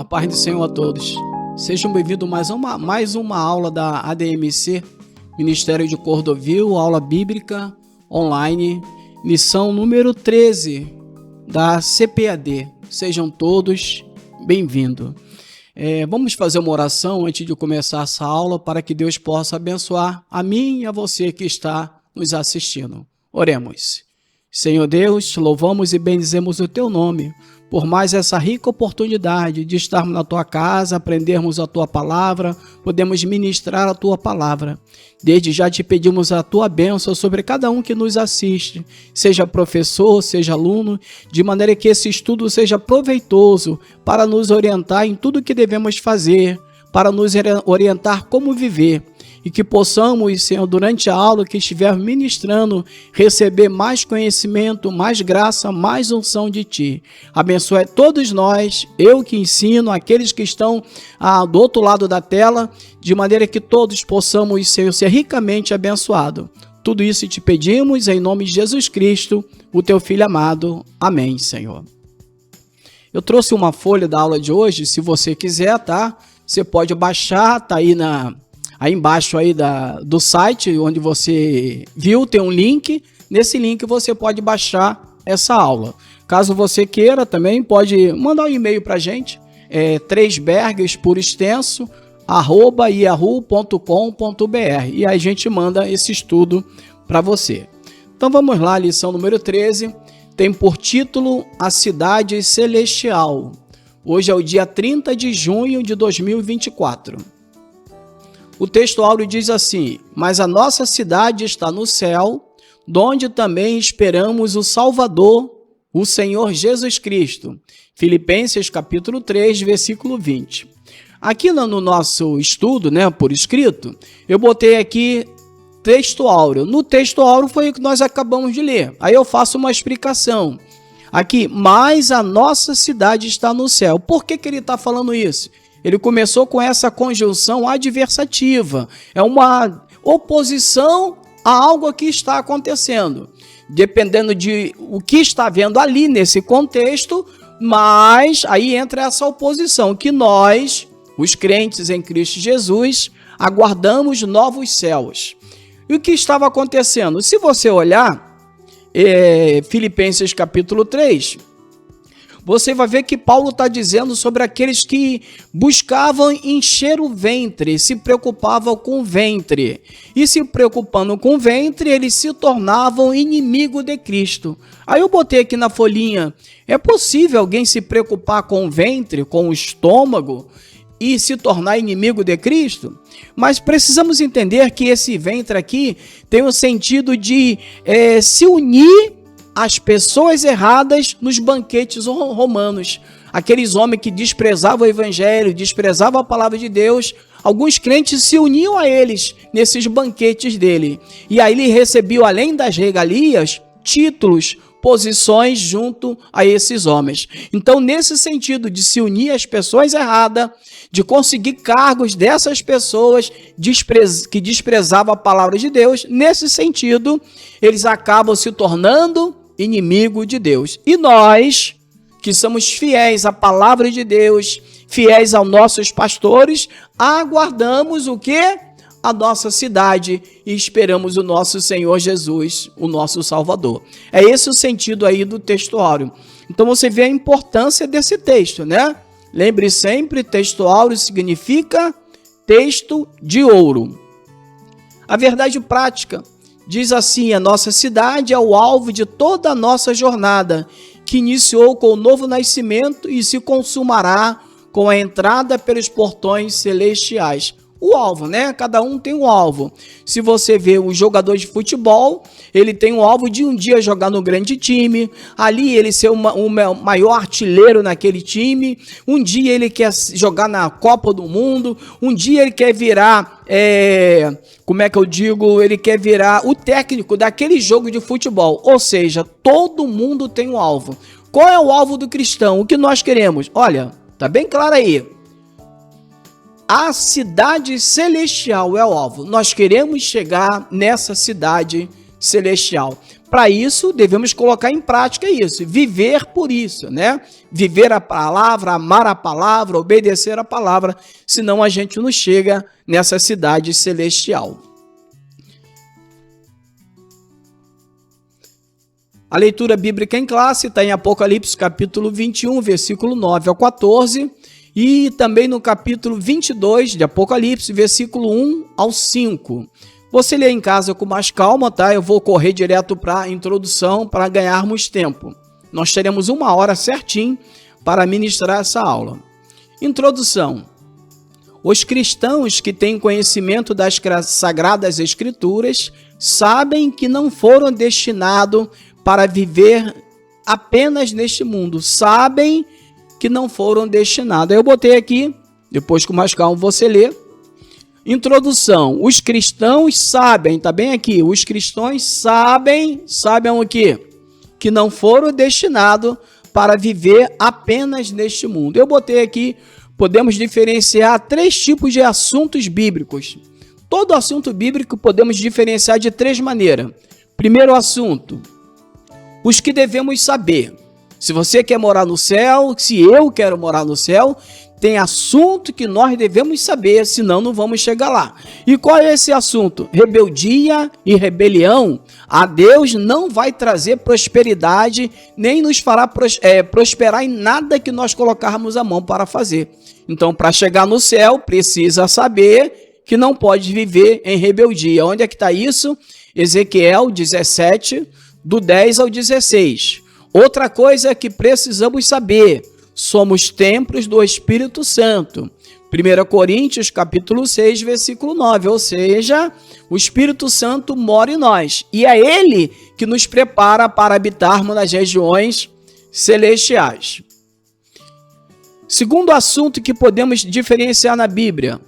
paz do Senhor a todos. Sejam bem-vindos a mais uma aula da ADMC, Ministério de Cordovil, aula bíblica online, lição número 13 da CPAD. Sejam todos bem-vindos. Vamos fazer uma oração antes de começar essa aula para que Deus possa abençoar a mim e a você que está nos assistindo. Oremos. Senhor Deus, louvamos e bendizemos o Teu nome por mais essa rica oportunidade de estarmos na Tua casa, aprendermos a Tua palavra, podemos ministrar a Tua palavra. Desde já te pedimos a Tua bênção sobre cada um que nos assiste, seja professor, seja aluno, de maneira que esse estudo seja proveitoso para nos orientar em tudo que devemos fazer, para nos orientar como viver. E que possamos, Senhor, durante a aula que estiver ministrando, receber mais conhecimento, mais graça, mais unção de Ti. Abençoe todos nós, eu que ensino, aqueles que estão do outro lado da tela, de maneira que todos possamos, Senhor, ser ricamente abençoados. Tudo isso te pedimos em nome de Jesus Cristo, o Teu Filho amado. Amém, Senhor. Eu trouxe uma folha da aula de hoje, se você quiser, tá? Você pode baixar, tá aí embaixo aí do site onde você viu, tem um link. Nesse link você pode baixar essa aula. Caso você queira também, pode mandar um e-mail para a gente, 3bergs por extenso, @yahoo.com.br, e aí a gente manda esse estudo para você. Então vamos lá, lição número 13, tem por título A Cidade Celestial. Hoje é o dia 30 de junho de 2024. O texto áureo diz assim: mas a nossa cidade está no céu, donde também esperamos o Salvador, o Senhor Jesus Cristo. Filipenses capítulo 3, versículo 20. Aqui no nosso estudo, por escrito, eu botei aqui texto áureo. No texto áureo foi o que nós acabamos de ler. Aí eu faço uma explicação. Aqui, mas a nossa cidade está no céu. Por que ele está falando isso? Ele começou com essa conjunção adversativa. É uma oposição a algo que está acontecendo. Dependendo de o que está vendo ali nesse contexto, mas aí entra essa oposição, que nós, os crentes em Cristo Jesus, aguardamos novos céus. E o que estava acontecendo? Se você olhar, Filipenses capítulo 3... você vai ver que Paulo está dizendo sobre aqueles que buscavam encher o ventre, se preocupavam com o ventre. E se preocupando com o ventre, eles se tornavam inimigo de Cristo. Aí eu botei aqui na folhinha, é possível alguém se preocupar com o ventre, com o estômago, e se tornar inimigo de Cristo? Mas precisamos entender que esse ventre aqui tem o sentido de se unir as pessoas erradas nos banquetes romanos. Aqueles homens que desprezavam o evangelho, desprezavam a palavra de Deus, alguns crentes se uniam a eles nesses banquetes dele. E aí ele recebeu, além das regalias, títulos, posições junto a esses homens. Então, nesse sentido de se unir às pessoas erradas, de conseguir cargos dessas pessoas que desprezavam a palavra de Deus, nesse sentido, eles acabam se tornando inimigo de Deus. E nós, que somos fiéis à palavra de Deus, fiéis aos nossos pastores, aguardamos o quê? A nossa cidade, e esperamos o nosso Senhor Jesus, o nosso Salvador. É esse o sentido aí do texto áureo. Então você vê a importância desse texto, Lembre sempre, texto áureo significa texto de ouro. A verdade prática diz assim: a nossa cidade é o alvo de toda a nossa jornada, que iniciou com o novo nascimento e se consumará com a entrada pelos portões celestiais. O alvo, Cada um tem um alvo. Se você vê um jogador de futebol, ele tem um alvo de um dia jogar no grande time, ali ele ser o maior artilheiro naquele time, um dia ele quer jogar na Copa do Mundo, um dia ele quer virar, ele quer virar o técnico daquele jogo de futebol. Ou seja, todo mundo tem um alvo. Qual é o alvo do cristão? O que nós queremos? Olha, tá bem claro aí. A cidade celestial é o alvo. Nós queremos chegar nessa cidade celestial. para isso, devemos colocar em prática isso, viver por isso, né? Viver a palavra, amar a palavra, obedecer a palavra, senão a gente não chega nessa cidade celestial. A leitura bíblica em classe está em Apocalipse capítulo 21, versículo 9 ao 14, e também no capítulo 22 de Apocalipse, versículo 1 ao 5. Você lê em casa com mais calma, tá? Eu vou correr direto para a introdução para ganharmos tempo. Nós teremos 1 hora certinho para ministrar essa aula. Introdução. Os cristãos que têm conhecimento das Sagradas Escrituras sabem que não foram destinados para viver apenas neste mundo. Sabem que não foram destinados. Eu botei aqui, depois com mais calma você lê. Introdução. Os cristãos sabem, tá bem aqui, os cristãos sabem o quê? Que não foram destinados para viver apenas neste mundo. Eu botei aqui, podemos diferenciar 3 tipos de assuntos bíblicos. Todo assunto bíblico podemos diferenciar de 3 maneiras. Primeiro assunto, os que devemos saber. Se você quer morar no céu, se eu quero morar no céu, tem assunto que nós devemos saber, senão não vamos chegar lá. E qual é esse assunto? Rebeldia e rebelião a Deus não vai trazer prosperidade, nem nos fará prosperar em nada que nós colocarmos a mão para fazer. Então, para chegar no céu, precisa saber que não pode viver em rebeldia. Onde é que está isso? Ezequiel 17, do 10 ao 16. Outra coisa que precisamos saber, somos templos do Espírito Santo. 1 Coríntios, capítulo 6, versículo 9. Ou seja, o Espírito Santo mora em nós. E é Ele que nos prepara para habitarmos nas regiões celestiais. Segundo assunto que podemos diferenciar na Bíblia,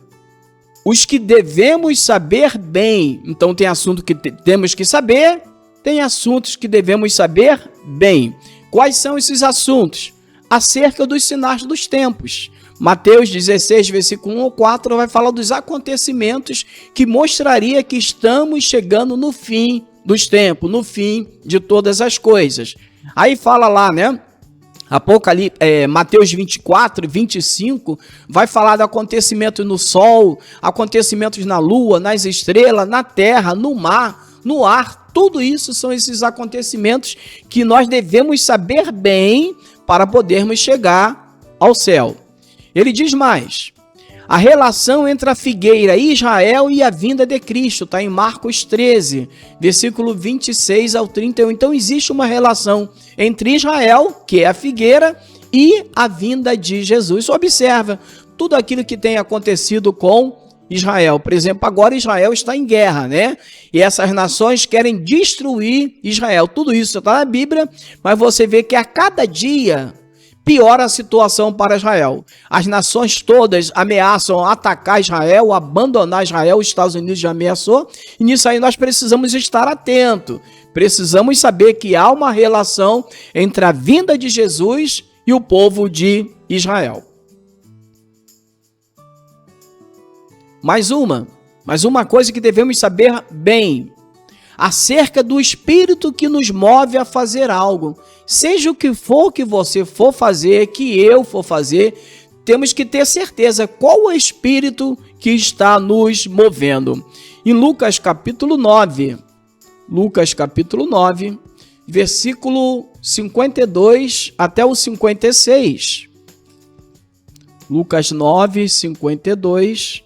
os que devemos saber bem. Então tem assunto que temos que saber, tem assuntos que devemos saber bem. Quais são esses assuntos? Acerca dos sinais dos tempos. Mateus 16, versículo 1 ao 4, vai falar dos acontecimentos que mostraria que estamos chegando no fim dos tempos, no fim de todas as coisas. Aí fala lá, né? Mateus 24, 25, vai falar de acontecimentos no sol, acontecimentos na lua, nas estrelas, na terra, no mar, no ar. Tudo isso são esses acontecimentos que nós devemos saber bem para podermos chegar ao céu. Ele diz mais, a relação entre a figueira Israel e a vinda de Cristo, está em Marcos 13, versículo 26 ao 31. Então existe uma relação entre Israel, que é a figueira, e a vinda de Jesus. Observa tudo aquilo que tem acontecido com Israel. Por exemplo, agora Israel está em guerra, né? E essas nações querem destruir Israel. Tudo isso está na Bíblia, mas você vê que a cada dia piora a situação para Israel. As nações todas ameaçam atacar Israel, abandonar Israel, os Estados Unidos já ameaçou, e nisso aí nós precisamos estar atentos. Precisamos saber que há uma relação entre a vinda de Jesus e o povo de Israel. Mais uma coisa que devemos saber bem, acerca do Espírito que nos move a fazer algo. Seja o que for que você for fazer, que eu for fazer, temos que ter certeza qual é o Espírito que está nos movendo. Em Lucas capítulo 9, versículo 52 até o 56. Lucas 9, 52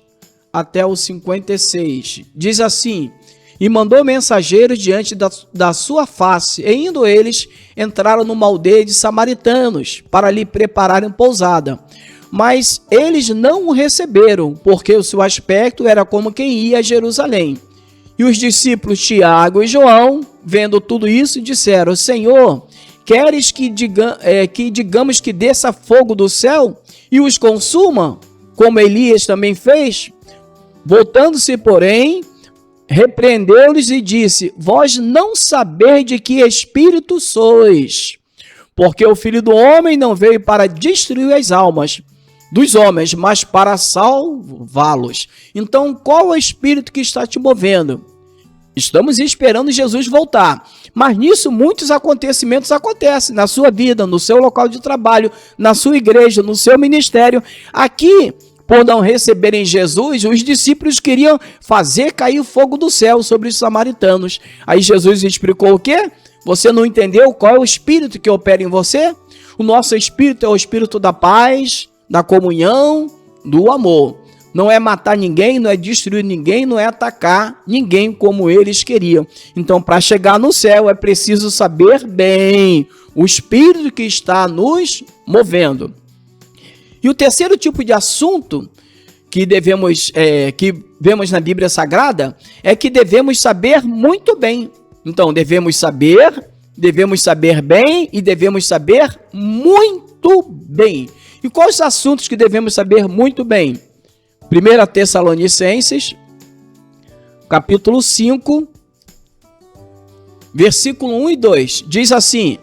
até o 56. Diz assim, e mandou mensageiros diante da sua face, e indo eles, entraram numa aldeia de samaritanos, para lhe prepararem pousada. Mas eles não o receberam, porque o seu aspecto era como quem ia a Jerusalém. E os discípulos Tiago e João, vendo tudo isso, disseram, Senhor, queres que digamos que desça fogo do céu e os consuma, como Elias também fez? Voltando-se, porém, repreendeu-lhes e disse, vós não sabeis de que espírito sois, porque o Filho do Homem não veio para destruir as almas dos homens, mas para salvá-los. Então, qual é o espírito que está te movendo? Estamos esperando Jesus voltar. Mas nisso muitos acontecimentos acontecem na sua vida, no seu local de trabalho, na sua igreja, no seu ministério. Aqui, por não receberem Jesus, os discípulos queriam fazer cair fogo do céu sobre os samaritanos. Aí Jesus explicou o quê? Você não entendeu qual é o espírito que opera em você? O nosso espírito é o espírito da paz, da comunhão, do amor. Não é matar ninguém, não é destruir ninguém, não é atacar ninguém como eles queriam. Então, para chegar no céu, é preciso saber bem o espírito que está nos movendo. E o terceiro tipo de assunto que vemos na Bíblia Sagrada é que devemos saber muito bem. Então, devemos saber bem e devemos saber muito bem. E quais os assuntos que devemos saber muito bem? 1 Tessalonicenses, capítulo 5, versículo 1 e 2, diz assim: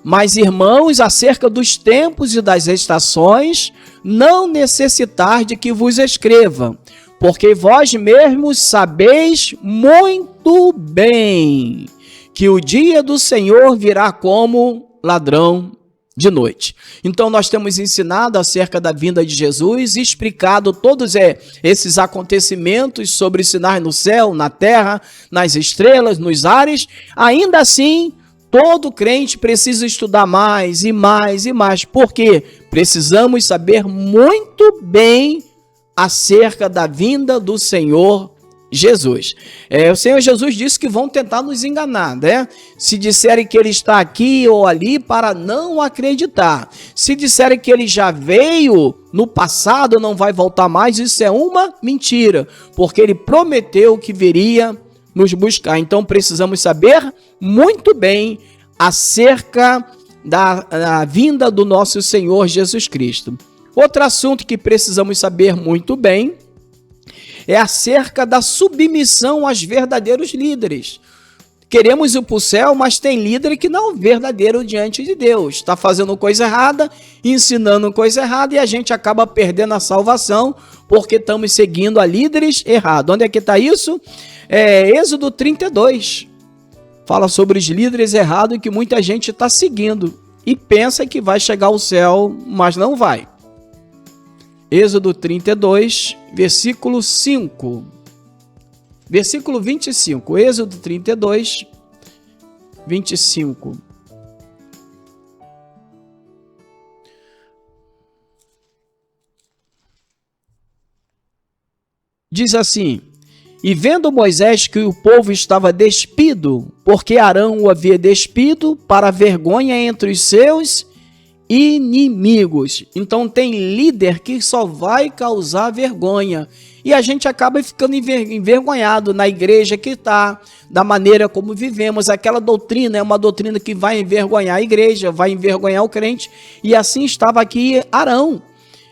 Mas, irmãos, acerca dos tempos e das estações, não necessitar de que vos escreva, porque vós mesmos sabeis muito bem que o dia do Senhor virá como ladrão de noite. Então nós temos ensinado acerca da vinda de Jesus, explicado todos esses acontecimentos sobre sinais no céu, na terra, nas estrelas, nos ares. Ainda assim, todo crente precisa estudar mais e mais e mais, porque precisamos saber muito bem acerca da vinda do Senhor Jesus. O Senhor Jesus disse que vão tentar nos enganar, né? Se disserem que ele está aqui ou ali, para não acreditar. Se disserem que ele já veio no passado, não vai voltar mais, isso é uma mentira, porque ele prometeu que viria nos buscar. Então precisamos saber muito bem acerca da vinda do nosso Senhor Jesus Cristo. Outro assunto que precisamos saber muito bem é acerca da submissão aos verdadeiros líderes. Queremos ir para o céu, mas tem líder que não é verdadeiro diante de Deus. Está fazendo coisa errada, ensinando coisa errada, e a gente acaba perdendo a salvação porque estamos seguindo a líderes errados. Onde é que está isso? Êxodo 32. Fala sobre os líderes errados que muita gente está seguindo e pensa que vai chegar ao céu, mas não vai. Êxodo 32, versículo 5. Versículo 25. Êxodo 32, 25. Diz assim: E vendo Moisés que o povo estava despido, porque Arão o havia despido, para vergonha entre os seus inimigos. Então tem líder que só vai causar vergonha. E a gente acaba ficando envergonhado na igreja que está, da maneira como vivemos. Aquela doutrina é uma doutrina que vai envergonhar a igreja, vai envergonhar o crente. E assim estava aqui Arão.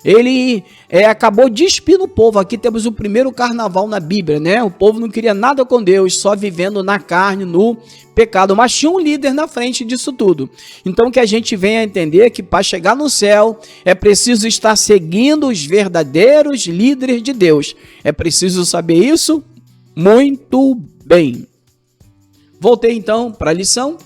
Ele acabou despindo o povo. Aqui temos o primeiro carnaval na Bíblia, né? O povo não queria nada com Deus, só vivendo na carne, no pecado. Mas tinha um líder na frente disso tudo. Então que a gente venha a entender que para chegar no céu é preciso estar seguindo os verdadeiros líderes de Deus. É preciso saber isso muito bem. Voltei então para a lição.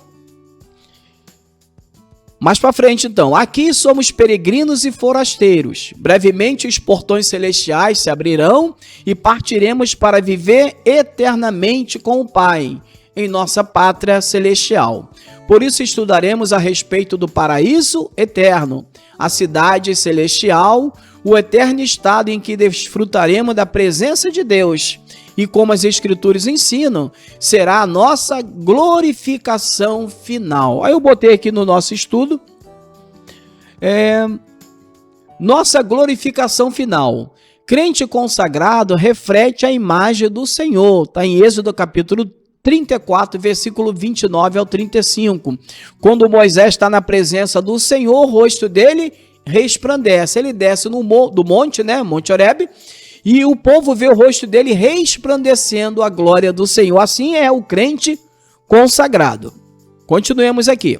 Mais para frente, então, aqui somos peregrinos e forasteiros. Brevemente os portões celestiais se abrirão e partiremos para viver eternamente com o Pai, em nossa pátria celestial. Por isso estudaremos a respeito do paraíso eterno, a cidade celestial, o eterno estado em que desfrutaremos da presença de Deus. E como as Escrituras ensinam, será a nossa glorificação final. Aí eu botei aqui no nosso estudo, nossa glorificação final. Crente consagrado reflete a imagem do Senhor. Está em Êxodo capítulo 34, versículo 29 ao 35. Quando Moisés está na presença do Senhor, o rosto dele resplandece. Ele desce do monte, né? Monte Horebe. E o povo vê o rosto dele resplandecendo a glória do Senhor. Assim é o crente consagrado. Continuemos aqui.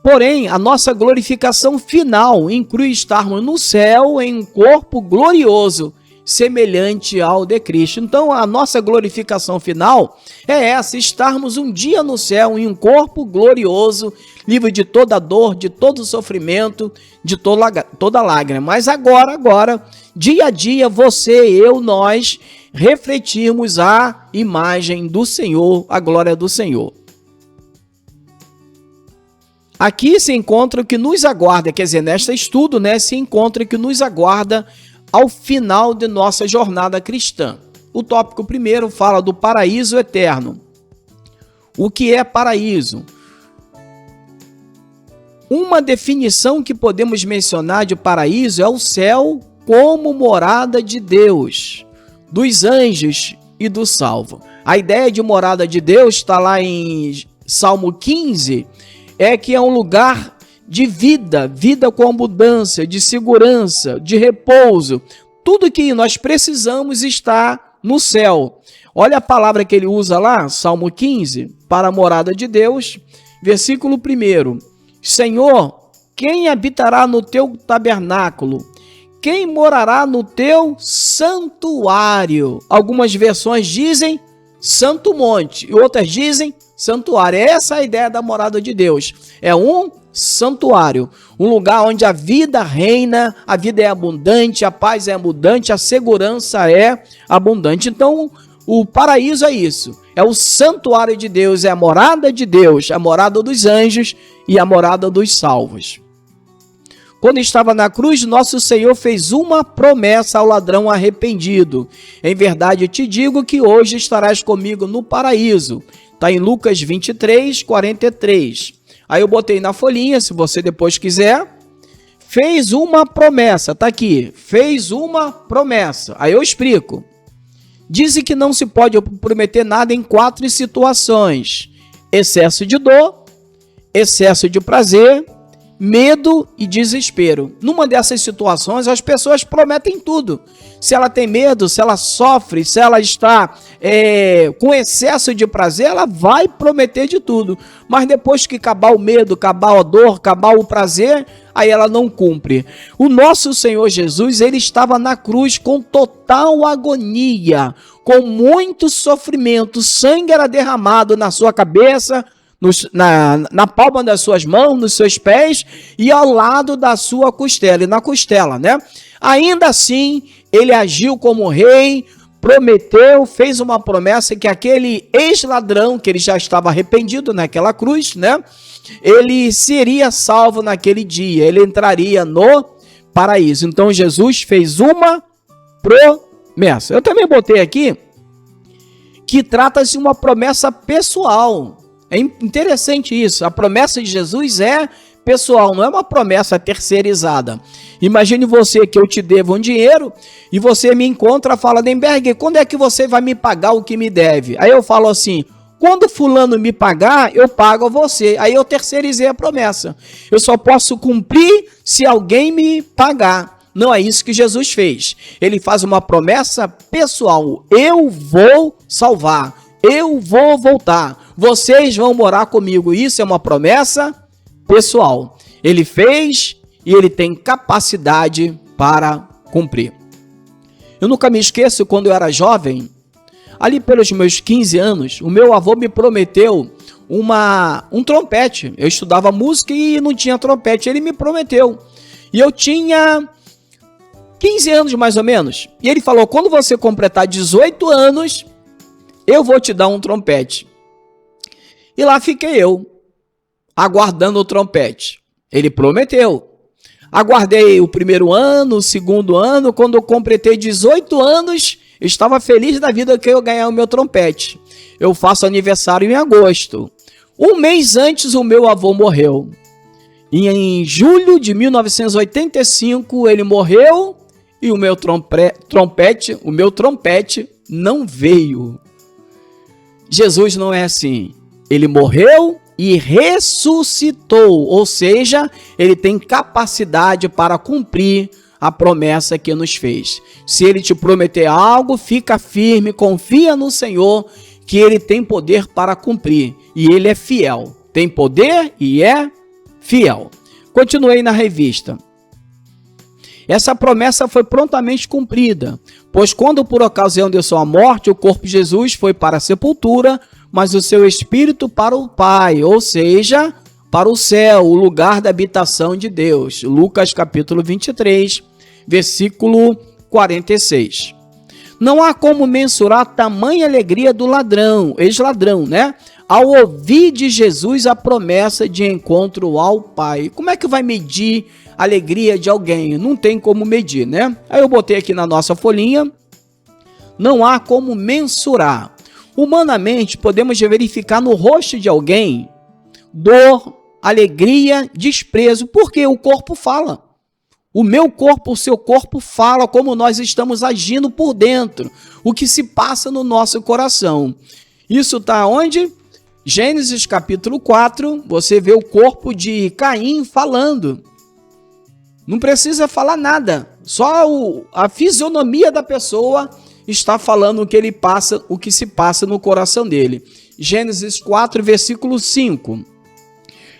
Porém, a nossa glorificação final inclui estarmos no céu em um corpo glorioso, semelhante ao de Cristo. Então, a nossa glorificação final é essa: estarmos um dia no céu em um corpo glorioso, livre de toda dor, de todo sofrimento, de toda lágrima. Mas agora, dia a dia, você, eu, nós refletirmos a imagem do Senhor, a glória do Senhor. Aqui se encontra o que nos aguarda, quer dizer, neste estudo, se encontra o que nos aguarda ao final de nossa jornada cristã. O tópico primeiro fala do paraíso eterno. O que é paraíso? Uma definição que podemos mencionar de paraíso é o céu como morada de Deus, dos anjos e do salvo. A ideia de morada de Deus está lá em Salmo 15, é que é um lugar de vida com abundância, de segurança, de repouso. Tudo que nós precisamos está no céu. Olha a palavra que ele usa lá, Salmo 15, para a morada de Deus, versículo 1. Senhor, quem habitará no teu tabernáculo? Quem morará no teu santuário? Algumas versões dizem santo monte e outras dizem santuário. Essa é a ideia da morada de Deus. É um santuário, um lugar onde a vida reina, a vida é abundante, a paz é abundante, a segurança é abundante. Então, o paraíso é isso, é o santuário de Deus, é a morada de Deus, a morada dos anjos e a morada dos salvos. Quando estava na cruz, nosso Senhor fez uma promessa ao ladrão arrependido. Em verdade, eu te digo que hoje estarás comigo no paraíso. Está em Lucas 23, 43. Aí eu botei na folhinha, se você depois quiser. Fez uma promessa, está aqui. Fez uma promessa. Aí eu explico. Dizem que não se pode prometer nada em 4 situações: excesso de dor, excesso de prazer, medo e desespero. Numa dessas situações, as pessoas prometem tudo. Se ela tem medo, se ela sofre, se ela está com excesso de prazer, ela vai prometer de tudo. Mas depois que acabar o medo, acabar a dor, acabar o prazer, aí ela não cumpre. O nosso Senhor Jesus, ele estava na cruz com total agonia, com muito sofrimento. Sangue era derramado na sua cabeça, na palma das suas mãos, nos seus pés e ao lado da sua costela, e na costela, Ainda assim, ele agiu como rei, prometeu, fez uma promessa que aquele ex-ladrão, que ele já estava arrependido naquela cruz, ele seria salvo naquele dia, ele entraria no paraíso. Então, Jesus fez uma promessa. Eu também botei aqui que trata-se de uma promessa pessoal. É interessante isso. A promessa de Jesus é pessoal, não é uma promessa terceirizada. Imagine você que eu te devo um dinheiro e você me encontra e fala: Demberg, quando é que você vai me pagar o que me deve? Aí eu falo assim: quando fulano me pagar, eu pago a você. Aí eu terceirizei a promessa. Eu só posso cumprir se alguém me pagar. Não é isso que Jesus fez. Ele faz uma promessa pessoal: eu vou salvar, eu vou voltar, vocês vão morar comigo. Isso é uma promessa pessoal. Ele fez e ele tem capacidade para cumprir. Eu nunca me esqueço, quando eu era jovem, ali pelos meus 15 anos, o meu avô me prometeu um trompete. Eu estudava música e não tinha trompete, ele me prometeu. E eu tinha 15 anos mais ou menos. E ele falou: quando você completar 18 anos, eu vou te dar um trompete. E lá fiquei eu, aguardando o trompete. Ele prometeu. Aguardei o primeiro ano, o segundo ano. Quando eu completei 18 anos, eu estava feliz da vida que eu ganhar o meu trompete. Eu faço aniversário em agosto. Um mês antes, o meu avô morreu. E em julho de 1985, ele morreu e o meu trompete não veio. Jesus não é assim. Ele morreu e ressuscitou, ou seja, ele tem capacidade para cumprir a promessa que nos fez. Se ele te prometer algo, fica firme, confia no Senhor, que ele tem poder para cumprir. E ele é fiel. Tem poder e é fiel. Continuei na revista. Essa promessa foi prontamente cumprida, pois quando por ocasião de sua morte, o corpo de Jesus foi para a sepultura, mas o seu espírito para o Pai, ou seja, para o céu, o lugar da habitação de Deus. Lucas capítulo 23, versículo 46. Não há como mensurar tamanha alegria do ladrão, ex-ladrão, né? Ao ouvir de Jesus a promessa de encontro ao Pai. Como é que vai medir a alegria de alguém? Não tem como medir, né? Aí eu botei aqui na nossa folhinha. Não há como mensurar. Humanamente, podemos verificar no rosto de alguém dor, alegria, desprezo, porque o corpo fala. O meu corpo, o seu corpo fala como nós estamos agindo por dentro, o que se passa no nosso coração. Isso está onde? Gênesis capítulo 4, você vê o corpo de Caim falando. Não precisa falar nada, só a fisionomia da pessoa está falando o que ele passa, o que se passa no coração dele. Gênesis 4, versículo 5.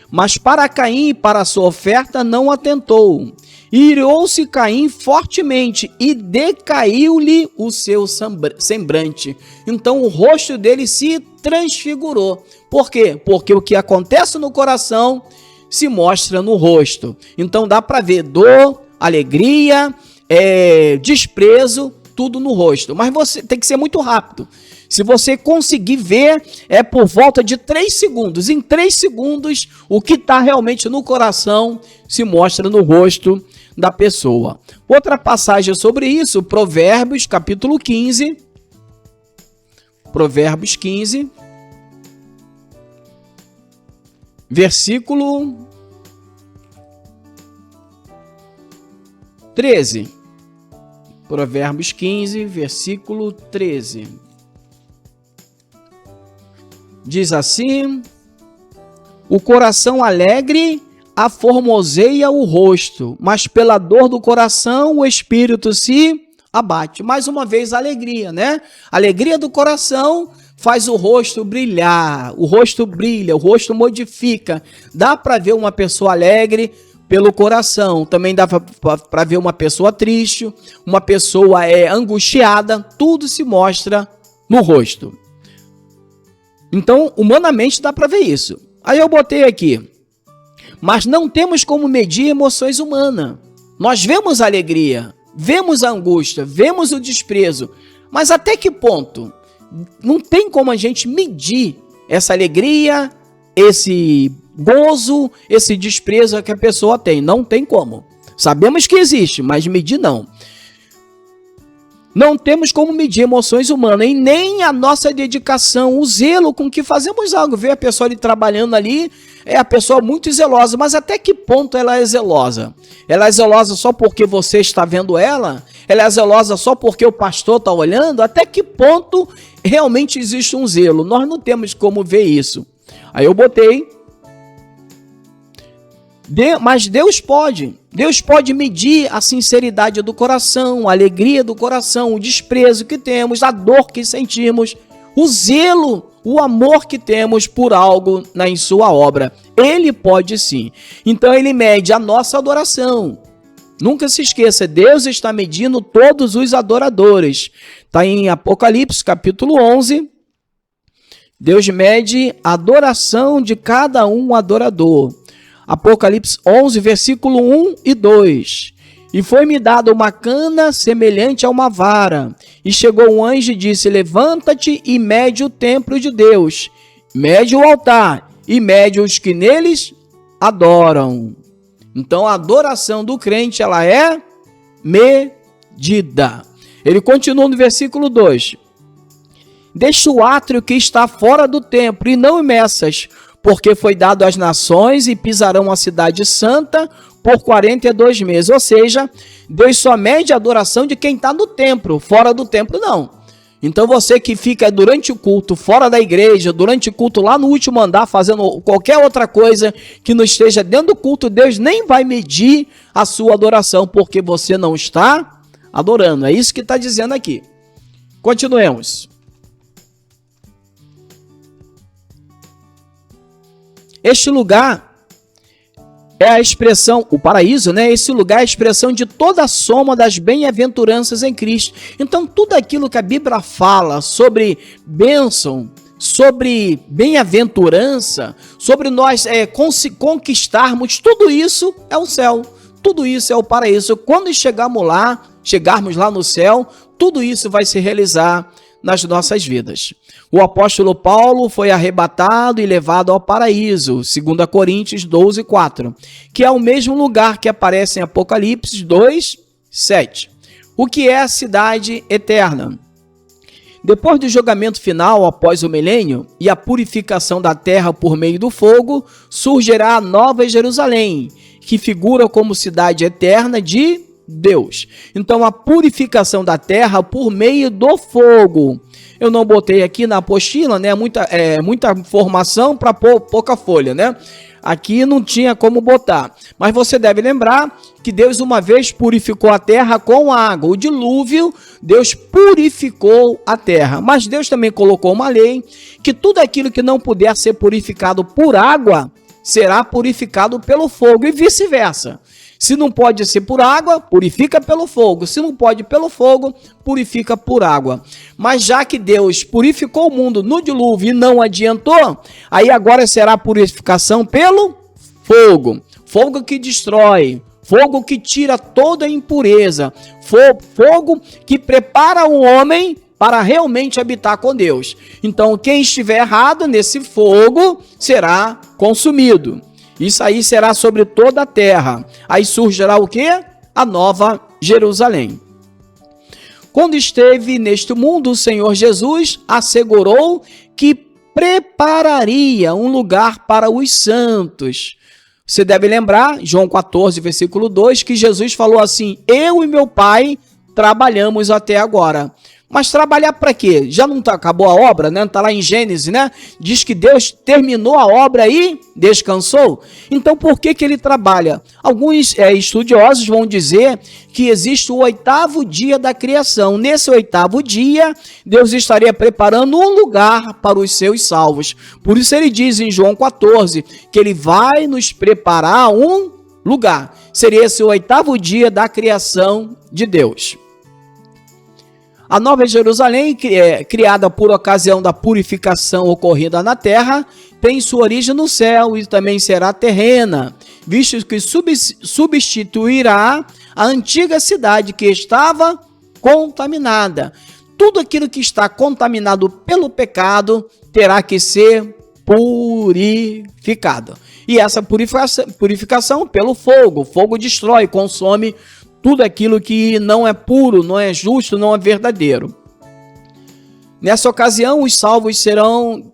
Mas para Caim e para a sua oferta não atentou. Irou-se Caim fortemente e decaiu-lhe o seu semblante. Então o rosto dele se transfigurou. Por quê? Porque o que acontece no coração se mostra no rosto. Então dá para ver dor, alegria, desprezo, tudo no rosto. Mas você tem que ser muito rápido. Se você conseguir ver, é por volta de 3 segundos. Em 3 segundos, o que está realmente no coração se mostra no rosto da pessoa. Outra passagem sobre isso, Provérbios, capítulo 15. Provérbios 15. Versículo 13. Provérbios 15, versículo 13. Diz assim: o coração alegre aformoseia o rosto, mas pela dor do coração o espírito se abate. Mais uma vez, a alegria, né? A alegria do coração faz o rosto brilhar, o rosto brilha, o rosto modifica. Dá para ver uma pessoa alegre pelo coração, também dá para ver uma pessoa triste, uma pessoa angustiada, tudo se mostra no rosto. Então, humanamente dá para ver isso. Aí eu botei aqui, mas não temos como medir emoções humanas. Nós vemos a alegria, vemos a angústia, vemos o desprezo, mas até que ponto? Não tem como a gente medir essa alegria, esse gozo, esse desprezo que a pessoa tem. Não tem como. Sabemos que existe, mas medir não. Não temos como medir emoções humanas e nem a nossa dedicação, o zelo com que fazemos algo. Ver a pessoa ali trabalhando ali, é a pessoa muito zelosa, mas até que ponto ela é zelosa? Ela é zelosa só porque você está vendo ela? Ela é zelosa só porque o pastor está olhando? Até que ponto realmente existe um zelo? Nós não temos como ver isso. Aí eu botei, mas Deus pode medir a sinceridade do coração, a alegria do coração, o desprezo que temos, a dor que sentimos, o zelo, o amor que temos por algo em sua obra. Ele pode sim. Então ele mede a nossa adoração. Nunca se esqueça, Deus está medindo todos os adoradores. Está em Apocalipse capítulo 11. Deus mede a adoração de cada um adorador. Apocalipse 11, versículo 1 e 2. E foi-me dada uma cana semelhante a uma vara. E chegou um anjo e disse: levanta-te e mede o templo de Deus. Mede o altar e mede os que neles adoram. Então a adoração do crente, ela é medida. Ele continua no versículo 2. Deixa o átrio que está fora do templo e não meças, porque foi dado às nações e pisarão a cidade santa por 42 meses. Ou seja, Deus só mede a adoração de quem está no templo, fora do templo não. Então você que fica durante o culto fora da igreja, durante o culto lá no último andar, fazendo qualquer outra coisa que não esteja dentro do culto, Deus nem vai medir a sua adoração, porque você não está adorando. É isso que está dizendo aqui. Continuemos. Este lugar é a expressão, o paraíso, né? Esse lugar é a expressão de toda a soma das bem-aventuranças em Cristo. Então, tudo aquilo que a Bíblia fala sobre bênção, sobre bem-aventurança, sobre nós conquistarmos, tudo isso é o céu. Tudo isso é o paraíso. Quando chegarmos lá no céu, tudo isso vai se realizar nas nossas vidas. O apóstolo Paulo foi arrebatado e levado ao paraíso, 2 Coríntios 12:4, que é o mesmo lugar que aparece em Apocalipse 2:7. O que é a cidade eterna? Depois do julgamento final, após o milênio, e a purificação da terra por meio do fogo, surgirá a Nova Jerusalém, que figura como cidade eterna de Deus. Então, a purificação da terra por meio do fogo. Eu não botei aqui na apostila, né? Muita informação para pouca folha, né? Aqui não tinha como botar. Mas você deve lembrar que Deus uma vez purificou a terra com água. O dilúvio, Deus purificou a terra. Mas Deus também colocou uma lei que tudo aquilo que não puder ser purificado por água será purificado pelo fogo e vice-versa. Se não pode ser por água, purifica pelo fogo. Se não pode pelo fogo, purifica por água. Mas já que Deus purificou o mundo no dilúvio e não adiantou, aí agora será purificação pelo fogo. Fogo que destrói, fogo que tira toda a impureza, fogo que prepara o homem para realmente habitar com Deus. Então, quem estiver errado nesse fogo será consumido. Isso aí será sobre toda a terra. Aí surgirá o quê? A Nova Jerusalém. Quando esteve neste mundo, o Senhor Jesus assegurou que prepararia um lugar para os santos. Você deve lembrar, João 14, versículo 2, que Jesus falou assim: eu e meu Pai trabalhamos até agora. Mas trabalhar para quê? Já não acabou a obra, né? Está lá em Gênesis, né? Diz que Deus terminou a obra e descansou. Então, por que ele trabalha? Alguns estudiosos vão dizer que existe o 8º dia da criação. Nesse 8º dia, Deus estaria preparando um lugar para os seus salvos. Por isso ele diz em João 14 que ele vai nos preparar um lugar. Seria esse o 8º dia da criação de Deus. A Nova Jerusalém, criada por ocasião da purificação ocorrida na terra, tem sua origem no céu e também será terrena, visto que substituirá a antiga cidade que estava contaminada. Tudo aquilo que está contaminado pelo pecado terá que ser purificado. E essa purificação pelo fogo. O fogo destrói, consome tudo aquilo que não é puro, não é justo, não é verdadeiro. Nessa ocasião, os salvos serão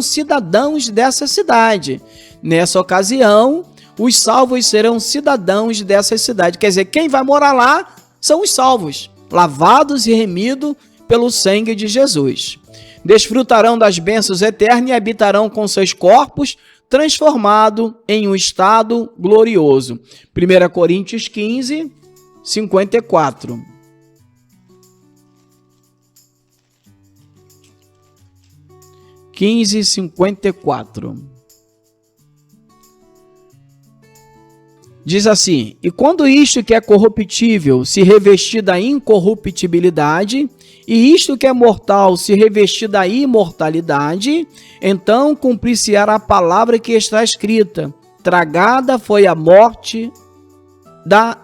cidadãos dessa cidade. Nessa ocasião, os salvos serão cidadãos dessa cidade. Quer dizer, quem vai morar lá são os salvos, lavados e remidos pelo sangue de Jesus. Desfrutarão das bênçãos eternas e habitarão com seus corpos transformado em um estado glorioso. 1 Coríntios 15, 54. Diz assim: e quando isto que é corruptível se revestir da incorruptibilidade, e isto que é mortal se revestir da imortalidade, então cumprir-se-á a palavra que está escrita: tragada foi a morte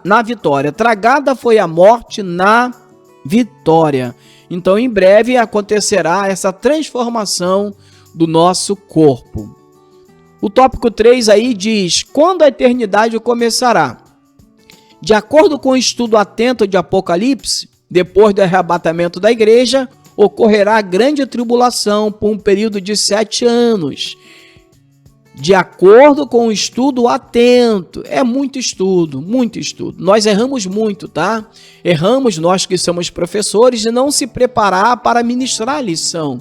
na vitória. Tragada foi a morte na vitória. Então, em breve acontecerá essa transformação do nosso corpo. O tópico 3 aí diz: quando a eternidade começará? De acordo com o estudo atento de Apocalipse, depois do arrebatamento da igreja, ocorrerá a grande tribulação por um período de 7 anos. De acordo com o estudo atento. É muito estudo, muito estudo. Nós erramos muito, tá? Erramos nós que somos professores de não se preparar para ministrar a lição.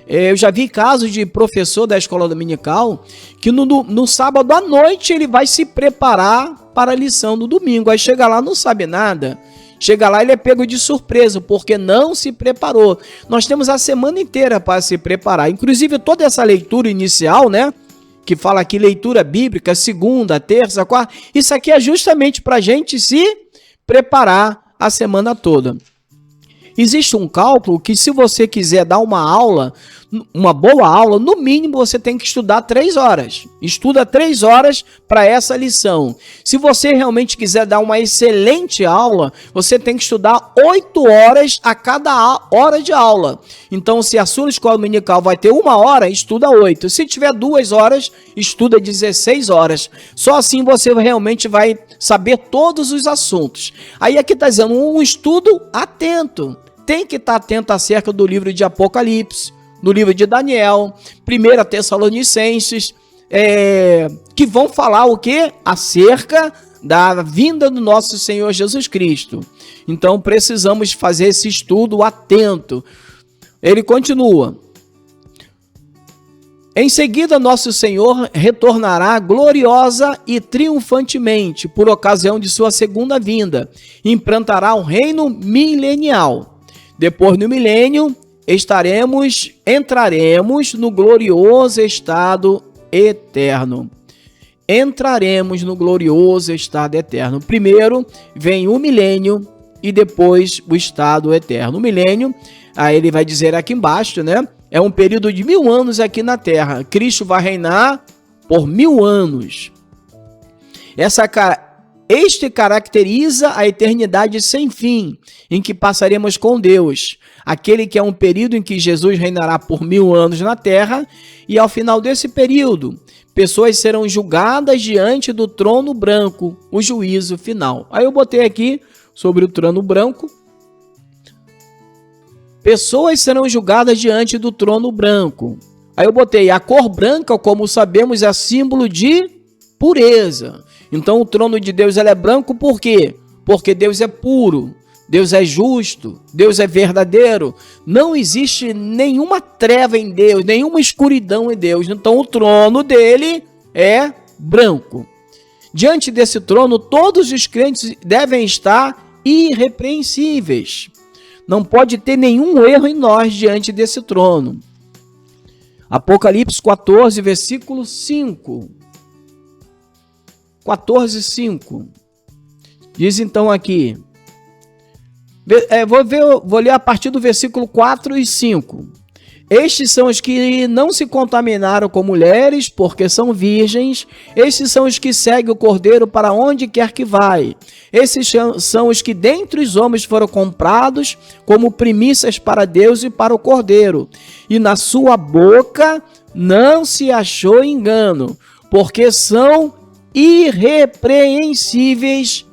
Eu já vi casos de professor da escola dominical que no sábado à noite ele vai se preparar para a lição no domingo. Aí chega lá, não sabe nada. Chega lá, ele é pego de surpresa, porque não se preparou. Nós temos a semana inteira para se preparar. Inclusive, toda essa leitura inicial, né, que fala aqui leitura bíblica, segunda, terça, quarta. Isso aqui é justamente para a gente se preparar a semana toda. Existe um cálculo que, se você quiser dar uma aula, uma boa aula, no mínimo você tem que estudar 3 horas. Estuda 3 horas para essa lição. Se você realmente quiser dar uma excelente aula, você tem que estudar 8 horas a cada hora de aula. Então, se a sua escola dominical vai ter 1 hora, estuda 8. Se tiver 2 horas, estuda 16 horas. Só assim você realmente vai saber todos os assuntos. Aí aqui está dizendo um estudo atento. Tem que estar atento acerca do livro de Apocalipse, no livro de Daniel, 1 Tessalonicenses, que vão falar o quê? Acerca da vinda do nosso Senhor Jesus Cristo. Então precisamos fazer esse estudo atento. Ele continua. Em seguida, nosso Senhor retornará gloriosa e triunfantemente por ocasião de sua segunda vinda. Implantará um reino milenial. Depois do milênio, entraremos no glorioso estado eterno. Entraremos no glorioso estado eterno. Primeiro vem o milênio e depois o estado eterno. O milênio, aí ele vai dizer aqui embaixo, né? É um período de 1000 anos aqui na Terra. Cristo vai reinar por 1000 anos. Este caracteriza a eternidade sem fim, em que passaremos com Deus. Aquele que é um período em que Jesus reinará por 1000 anos na terra, e ao final desse período, pessoas serão julgadas diante do trono branco, o juízo final. Aí eu botei aqui sobre o trono branco. Pessoas serão julgadas diante do trono branco. Aí eu botei a cor branca, como sabemos, é símbolo de pureza. Então o trono de Deus é branco por quê? Porque Deus é puro, Deus é justo, Deus é verdadeiro. Não existe nenhuma treva em Deus, nenhuma escuridão em Deus. Então o trono dele é branco. Diante desse trono, todos os crentes devem estar irrepreensíveis. Não pode ter nenhum erro em nós diante desse trono. Apocalipse 14, versículo 5. 14:5. Diz então aqui. Vou ler a partir do versículo 4 e 5. Estes são os que não se contaminaram com mulheres, porque são virgens. Estes são os que seguem o Cordeiro para onde quer que vai. Esses são os que dentre os homens foram comprados como primícias para Deus e para o Cordeiro. E na sua boca não se achou engano, porque são irrepreensíveis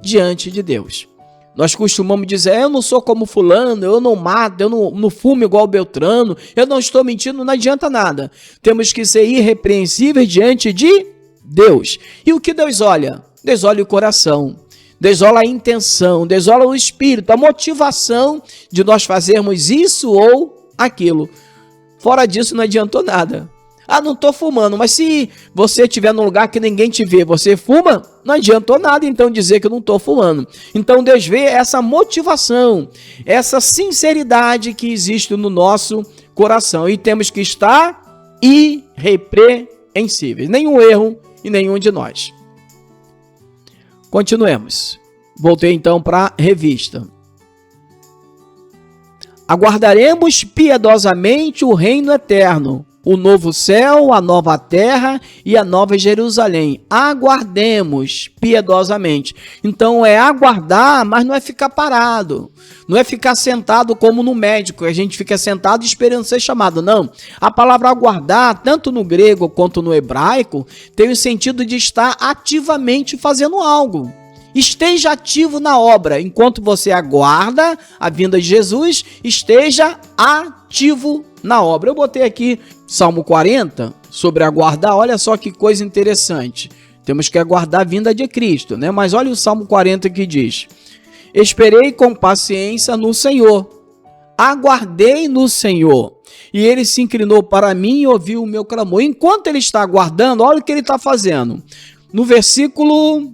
diante de Deus. Nós costumamos dizer, eu não sou como fulano, eu não mato, eu não fumo igual Beltrano, eu não estou mentindo, não adianta nada. Temos que ser irrepreensíveis diante de Deus. E o que Deus olha? Deus olha o coração, Deus olha a intenção, Deus olha o espírito, a motivação de nós fazermos isso ou aquilo. Fora disso não adiantou nada. Ah, não estou fumando, mas se você estiver num lugar que ninguém te vê, você fuma, não adiantou nada então dizer que eu não estou fumando. Então Deus vê essa motivação, essa sinceridade que existe no nosso coração. E temos que estar irrepreensíveis. Nenhum erro em nenhum de nós. Continuemos. Voltei então para a revista. Aguardaremos piedosamente o reino eterno, o novo céu, a nova terra e a nova Jerusalém. Aguardemos piedosamente. Então é aguardar, mas não é ficar parado. Não é ficar sentado como no médico, a gente fica sentado esperando ser chamado. Não. A palavra aguardar, tanto no grego quanto no hebraico, tem o sentido de estar ativamente fazendo algo. Esteja ativo na obra. Enquanto você aguarda a vinda de Jesus, esteja ativo na obra. Eu botei aqui Salmo 40 sobre aguardar. Olha só que coisa interessante. Temos que aguardar a vinda de Cristo, né? Mas olha o Salmo 40 que diz: esperei com paciência no Senhor, aguardei no Senhor, e ele se inclinou para mim e ouviu o meu clamor. Enquanto ele está aguardando, olha o que ele está fazendo. No versículo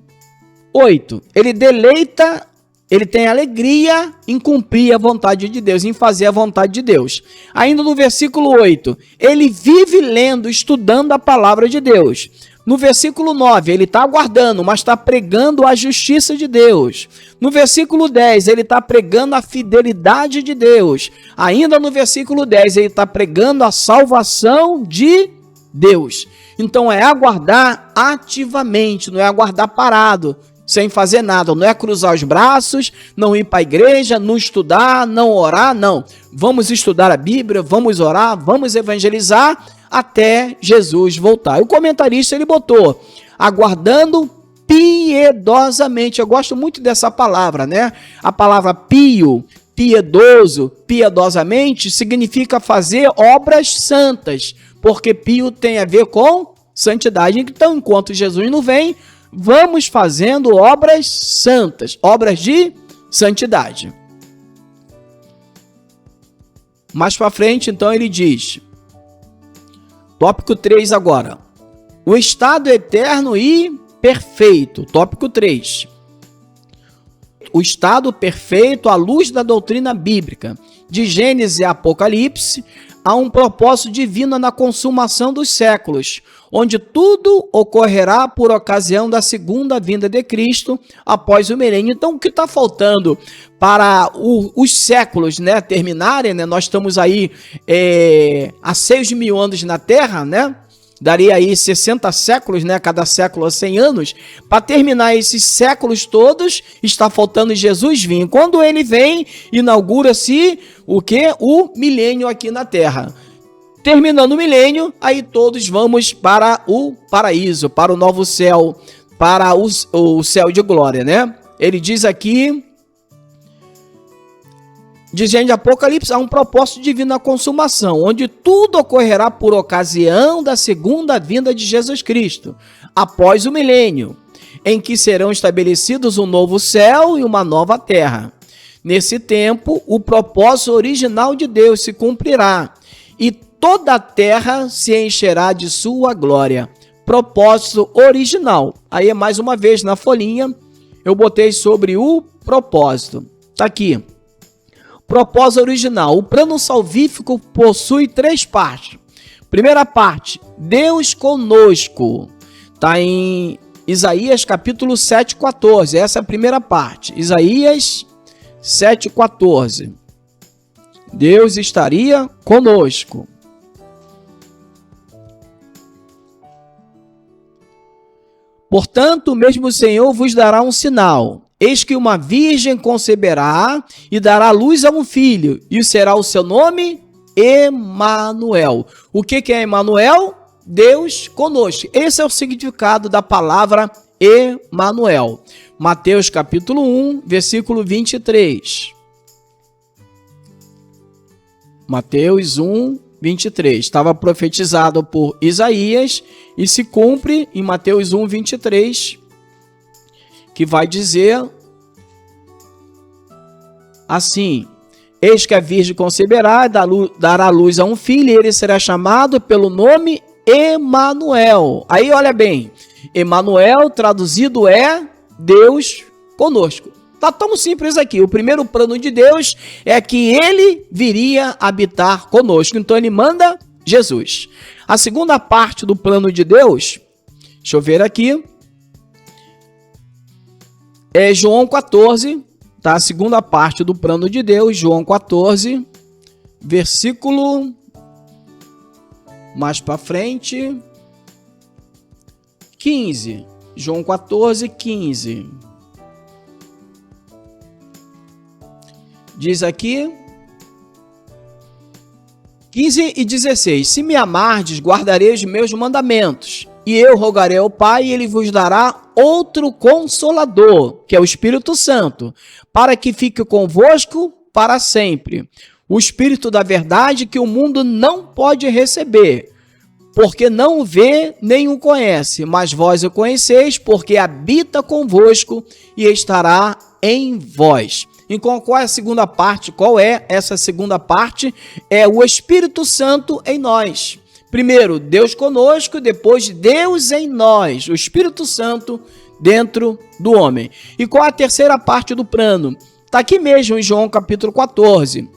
8, ele deleita Ele tem alegria em cumprir a vontade de Deus, em fazer a vontade de Deus. Ainda no versículo 8, ele vive lendo, estudando a palavra de Deus. No versículo 9, ele está aguardando, mas está pregando a justiça de Deus. No versículo 10, ele está pregando a fidelidade de Deus. Ainda no versículo 10, ele está pregando a salvação de Deus. Então é aguardar ativamente, não é aguardar parado, sem fazer nada. Não é cruzar os braços, não ir para a igreja, não estudar, não orar, não. Vamos estudar a Bíblia, vamos orar, vamos evangelizar até Jesus voltar. O comentarista ele botou, aguardando piedosamente. Eu gosto muito dessa palavra, né? A palavra pio, piedoso, piedosamente, significa fazer obras santas, porque pio tem a ver com santidade. Então, enquanto Jesus não vem, vamos fazendo obras santas, obras de santidade. Mais para frente, então, ele diz, tópico 3 agora, o estado eterno e perfeito. Tópico 3, o estado perfeito à luz da doutrina bíblica. De Gênesis e Apocalipse, há um propósito divino na consumação dos séculos, onde tudo ocorrerá por ocasião da segunda vinda de Cristo após o milênio. Então, o que está faltando para os séculos, né, terminarem, né? Nós estamos aí há 6.000 anos na Terra, né? Daria aí 60 séculos, né? Cada século 100 anos. Para terminar esses séculos todos, está faltando Jesus vir. Quando ele vem, inaugura-se o quê? O milênio aqui na Terra. Terminando o milênio, aí todos vamos para o paraíso, para o novo céu, para o céu de glória, né? Ele diz aqui, dizendo de Apocalipse, há um propósito divino na consumação, onde tudo ocorrerá por ocasião da segunda vinda de Jesus Cristo, após o milênio, em que serão estabelecidos um novo céu e uma nova terra. Nesse tempo, o propósito original de Deus se cumprirá, e toda a terra se encherá de sua glória. Propósito original. Aí, mais uma vez, na folhinha, eu botei sobre o propósito. Tá aqui. Propósito original. O plano salvífico possui 3 partes. Primeira parte, Deus conosco. Tá em Isaías capítulo 7:14. Essa é a primeira parte. Isaías 7:14. Deus estaria conosco. Portanto, mesmo o Senhor vos dará um sinal. Eis que uma virgem conceberá e dará luz a um filho, e será o seu nome Emanuel. O que é Emanuel? Deus conosco. Esse é o significado da palavra Emanuel. Mateus capítulo 1, versículo 23. Mateus 1, 23. Estava profetizado por Isaías e se cumpre em Mateus 1, 23, que vai dizer assim: eis que a virgem conceberá e dará luz a um filho, e ele será chamado pelo nome Emanuel. Aí olha bem, Emanuel traduzido é Deus conosco. Tá tão simples aqui. O primeiro plano de Deus é que ele viria habitar conosco. Então ele manda Jesus. A segunda parte do plano de Deus, deixa eu ver aqui, é João 14, tá? A segunda parte do plano de Deus, João 14, versículo mais para frente, 15. João 14, 15. Diz aqui, 15 e 16. Se me amardes, guardarei os meus mandamentos. E eu rogarei ao Pai, e ele vos dará outro Consolador, que é o Espírito Santo, para que fique convosco para sempre. O Espírito da verdade que o mundo não pode receber, porque não o vê nem o conhece, mas vós o conheceis, porque habita convosco e estará em vós. Então, qual é a segunda parte? Qual é essa segunda parte? É o Espírito Santo em nós. Primeiro, Deus conosco, depois Deus em nós. O Espírito Santo dentro do homem. E qual a terceira parte do plano? Está aqui mesmo em João capítulo 14.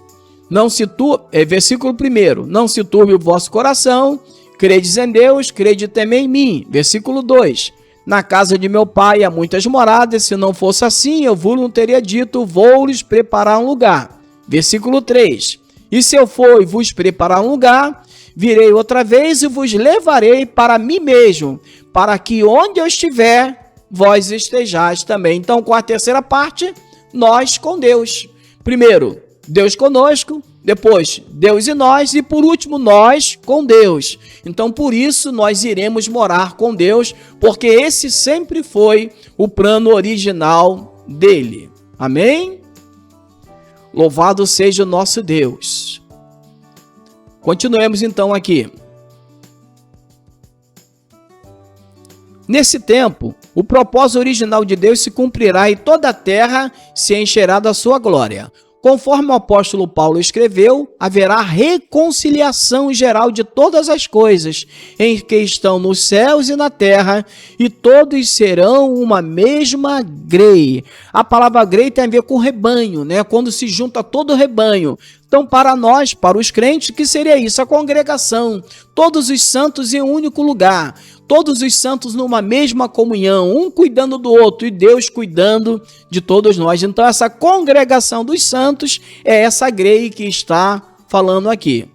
Versículo 1. Não se turbe o vosso coração, credes em Deus, crede também em mim. Versículo 2. Na casa de meu pai há muitas moradas, se não fosse assim, eu vos não teria dito, vou-lhes preparar um lugar. Versículo 3. E se eu for e vos preparar um lugar, virei outra vez e vos levarei para mim mesmo, para que onde eu estiver, vós estejais também. Então, com a terceira parte, nós com Deus. Primeiro, Deus conosco, depois Deus e nós, e por último nós com Deus. Então por isso nós iremos morar com Deus, porque esse sempre foi o plano original dele. Amém? Louvado seja o nosso Deus. Continuemos então aqui. Nesse tempo, o propósito original de Deus se cumprirá e toda a terra se encherá da sua glória. Conforme o apóstolo Paulo escreveu, haverá reconciliação geral de todas as coisas em que estão nos céus e na terra, e todos serão uma mesma grei. A palavra grei tem a ver com rebanho, né? Quando se junta todo o rebanho. Então, para nós, para os crentes, o que seria isso? A congregação, todos os santos em um único lugar, todos os santos numa mesma comunhão, um cuidando do outro e Deus cuidando de todos nós. Então, essa congregação dos santos é essa grei que está falando aqui.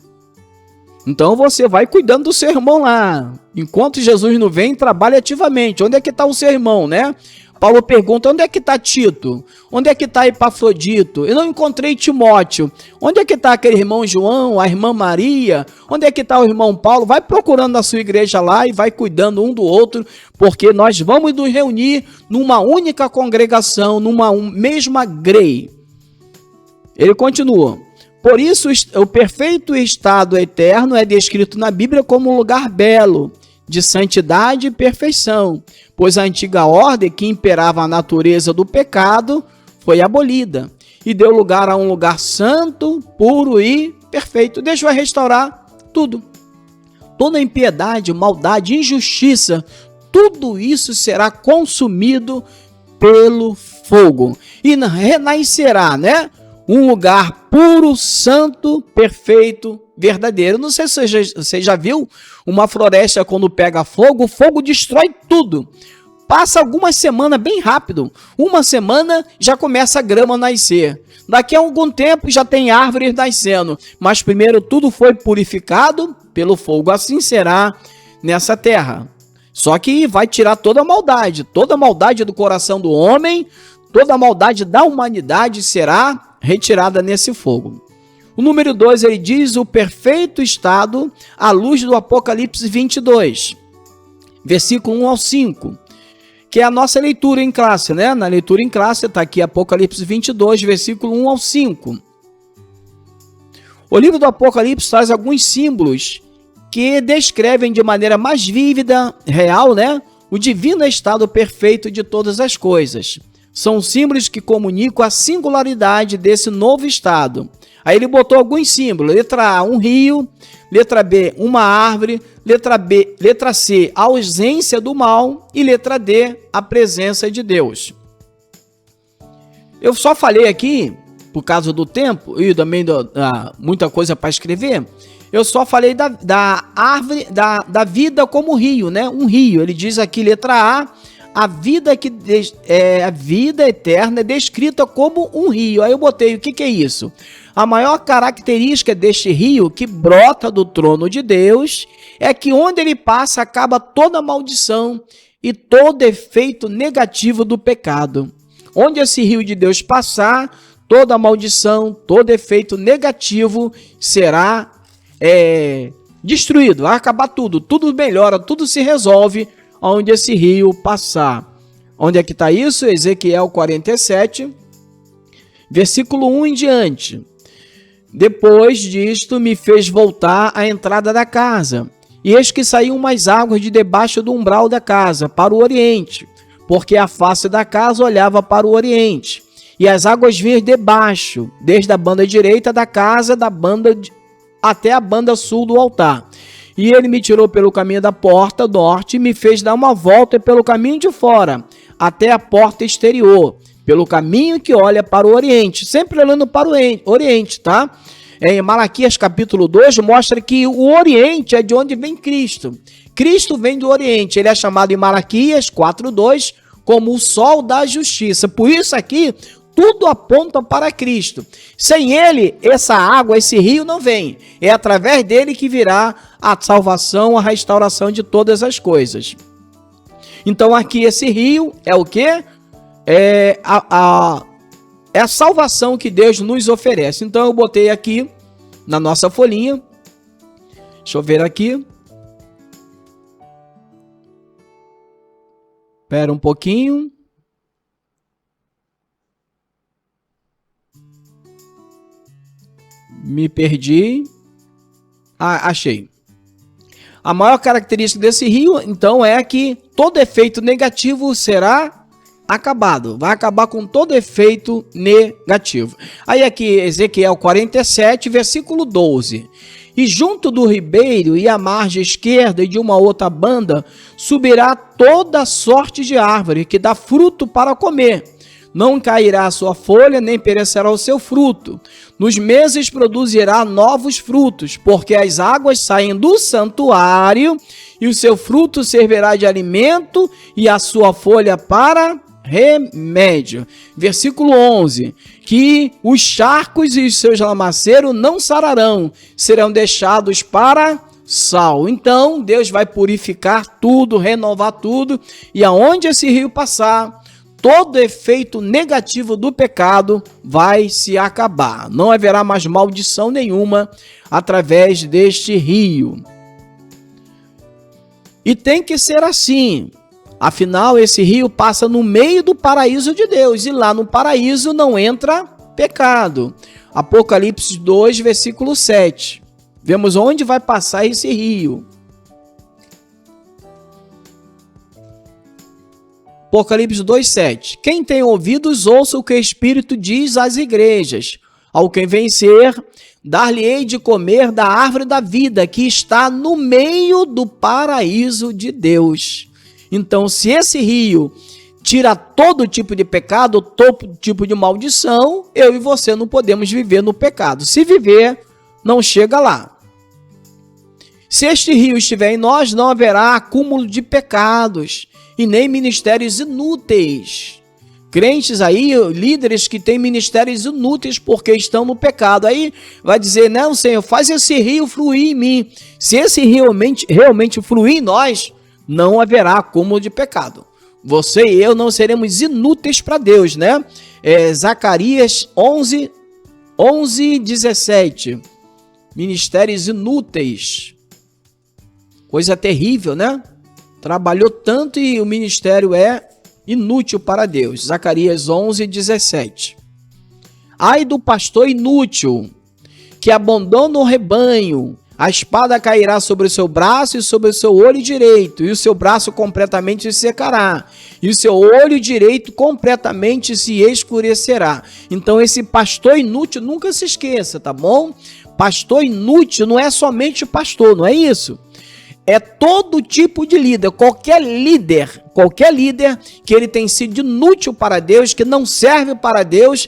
Então, você vai cuidando do seu irmão lá. Enquanto Jesus não vem, trabalhe ativamente. Onde é que está o seu irmão, né? Paulo pergunta, onde é que está Tito? Onde é que está Epafrodito? Eu não encontrei Timóteo. Onde é que está aquele irmão João, a irmã Maria? Onde é que está o irmão Paulo? Vai procurando na sua igreja lá e vai cuidando um do outro, porque nós vamos nos reunir numa única congregação, numa mesma grei. Ele continua. Por isso, o perfeito estado eterno é descrito na Bíblia como um lugar belo, de santidade e perfeição, pois a antiga ordem que imperava a natureza do pecado foi abolida e deu lugar a um lugar santo, puro e perfeito. Deus vai restaurar tudo. Toda impiedade, maldade, injustiça, tudo isso será consumido pelo fogo e renascerá, né? Um lugar puro, santo, perfeito, verdadeiro. Não sei se você já viu uma floresta quando pega fogo, o fogo destrói tudo. Passa algumas semanas bem rápido. Uma semana já começa a grama a nascer. Daqui a algum tempo já tem árvores nascendo. Mas primeiro tudo foi purificado pelo fogo. Assim será nessa terra. Só que vai tirar toda a maldade do coração do homem, toda a maldade da humanidade será retirada nesse fogo. O número 2, ele diz o perfeito estado à luz do Apocalipse 22, versículo 1 ao 5, que é a nossa leitura em classe, né? Na leitura em classe está aqui Apocalipse 22, versículo 1 ao 5. O livro do Apocalipse traz alguns símbolos que descrevem de maneira mais vívida, real, né? O divino estado perfeito de todas as coisas. São símbolos que comunicam a singularidade desse novo estado. Aí ele botou alguns símbolos. Letra A, um rio. Letra B, uma árvore. Letra C, a ausência do mal. E letra D, a presença de Deus. Eu só falei aqui, por causa do tempo, e também muita coisa para escrever, eu só falei da árvore, da vida como rio, né? Um rio. Ele diz aqui, letra A, a vida eterna é descrita como um rio. Aí eu botei, o que é isso? A maior característica deste rio que brota do trono de Deus é que onde ele passa acaba toda maldição e todo efeito negativo do pecado. Onde esse rio de Deus passar, toda maldição, todo efeito negativo será destruído. Vai acabar tudo melhora, tudo se resolve onde esse rio passar. Onde é que está isso? Ezequiel 47, versículo 1 em diante. Depois disto me fez voltar à entrada da casa, e eis que saíam umas águas de debaixo do umbral da casa, para o oriente, porque a face da casa olhava para o oriente. E as águas vinham debaixo, desde a banda direita da casa, até a banda sul do altar. E ele me tirou pelo caminho da porta norte e me fez dar uma volta pelo caminho de fora, até a porta exterior, pelo caminho que olha para o oriente, sempre olhando para o oriente, tá? Em Malaquias capítulo 2 mostra que o oriente é de onde vem Cristo. Cristo vem do oriente, ele é chamado em Malaquias 4:2 como o sol da justiça. Por isso aqui, tudo aponta para Cristo. Sem ele, essa água, esse rio não vem. É através dele que virá a salvação, a restauração de todas as coisas. Então aqui esse rio é o quê? É a salvação que Deus nos oferece. Então eu botei aqui na nossa folhinha. Deixa eu ver aqui. Espera um pouquinho. Me perdi. Achei. A maior característica desse rio, então, é que todo efeito negativo será acabado. Vai acabar com todo efeito negativo. Aí aqui, Ezequiel 47, versículo 12. E junto do ribeiro e à margem esquerda e de uma outra banda, subirá toda sorte de árvore que dá fruto para comer. Não cairá a sua folha, nem perecerá o seu fruto. Nos meses produzirá novos frutos, porque as águas saem do santuário, e o seu fruto servirá de alimento, e a sua folha para remédio. Versículo 11. Que os charcos e os seus lamaceiros não sararão, serão deixados para sal. Então, Deus vai purificar tudo, renovar tudo, e aonde esse rio passar, todo efeito negativo do pecado vai se acabar. Não haverá mais maldição nenhuma através deste rio. E tem que ser assim. Afinal, esse rio passa no meio do paraíso de Deus. E lá no paraíso não entra pecado. Apocalipse 2, versículo 7. Vemos onde vai passar esse rio. Apocalipse 2:7. Quem tem ouvidos, ouça o que o Espírito diz às igrejas. Ao quem vencer, dar-lhe-ei de comer da árvore da vida, que está no meio do paraíso de Deus. Então, se esse rio tira todo tipo de pecado, todo tipo de maldição, eu e você não podemos viver no pecado. Se viver, não chega lá. Se este rio estiver em nós, não haverá acúmulo de pecados e nem ministérios inúteis. Crentes aí, líderes que têm ministérios inúteis porque estão no pecado. Aí vai dizer, não, Senhor, faz esse rio fluir em mim. Se esse rio realmente fluir em nós, não haverá acúmulo de pecado. Você e eu não seremos inúteis para Deus, né? Zacarias 11:17. Ministérios inúteis. Coisa terrível, né? Trabalhou tanto e o ministério é inútil para Deus. Zacarias 11:17. Ai do pastor inútil, que abandona o rebanho. A espada cairá sobre o seu braço e sobre o seu olho direito, e o seu braço completamente se secará, e o seu olho direito completamente se escurecerá. Então esse pastor inútil, nunca se esqueça, tá bom? Pastor inútil não é somente pastor, não é isso? É todo tipo de líder, qualquer líder que ele tem sido inútil para Deus, que não serve para Deus,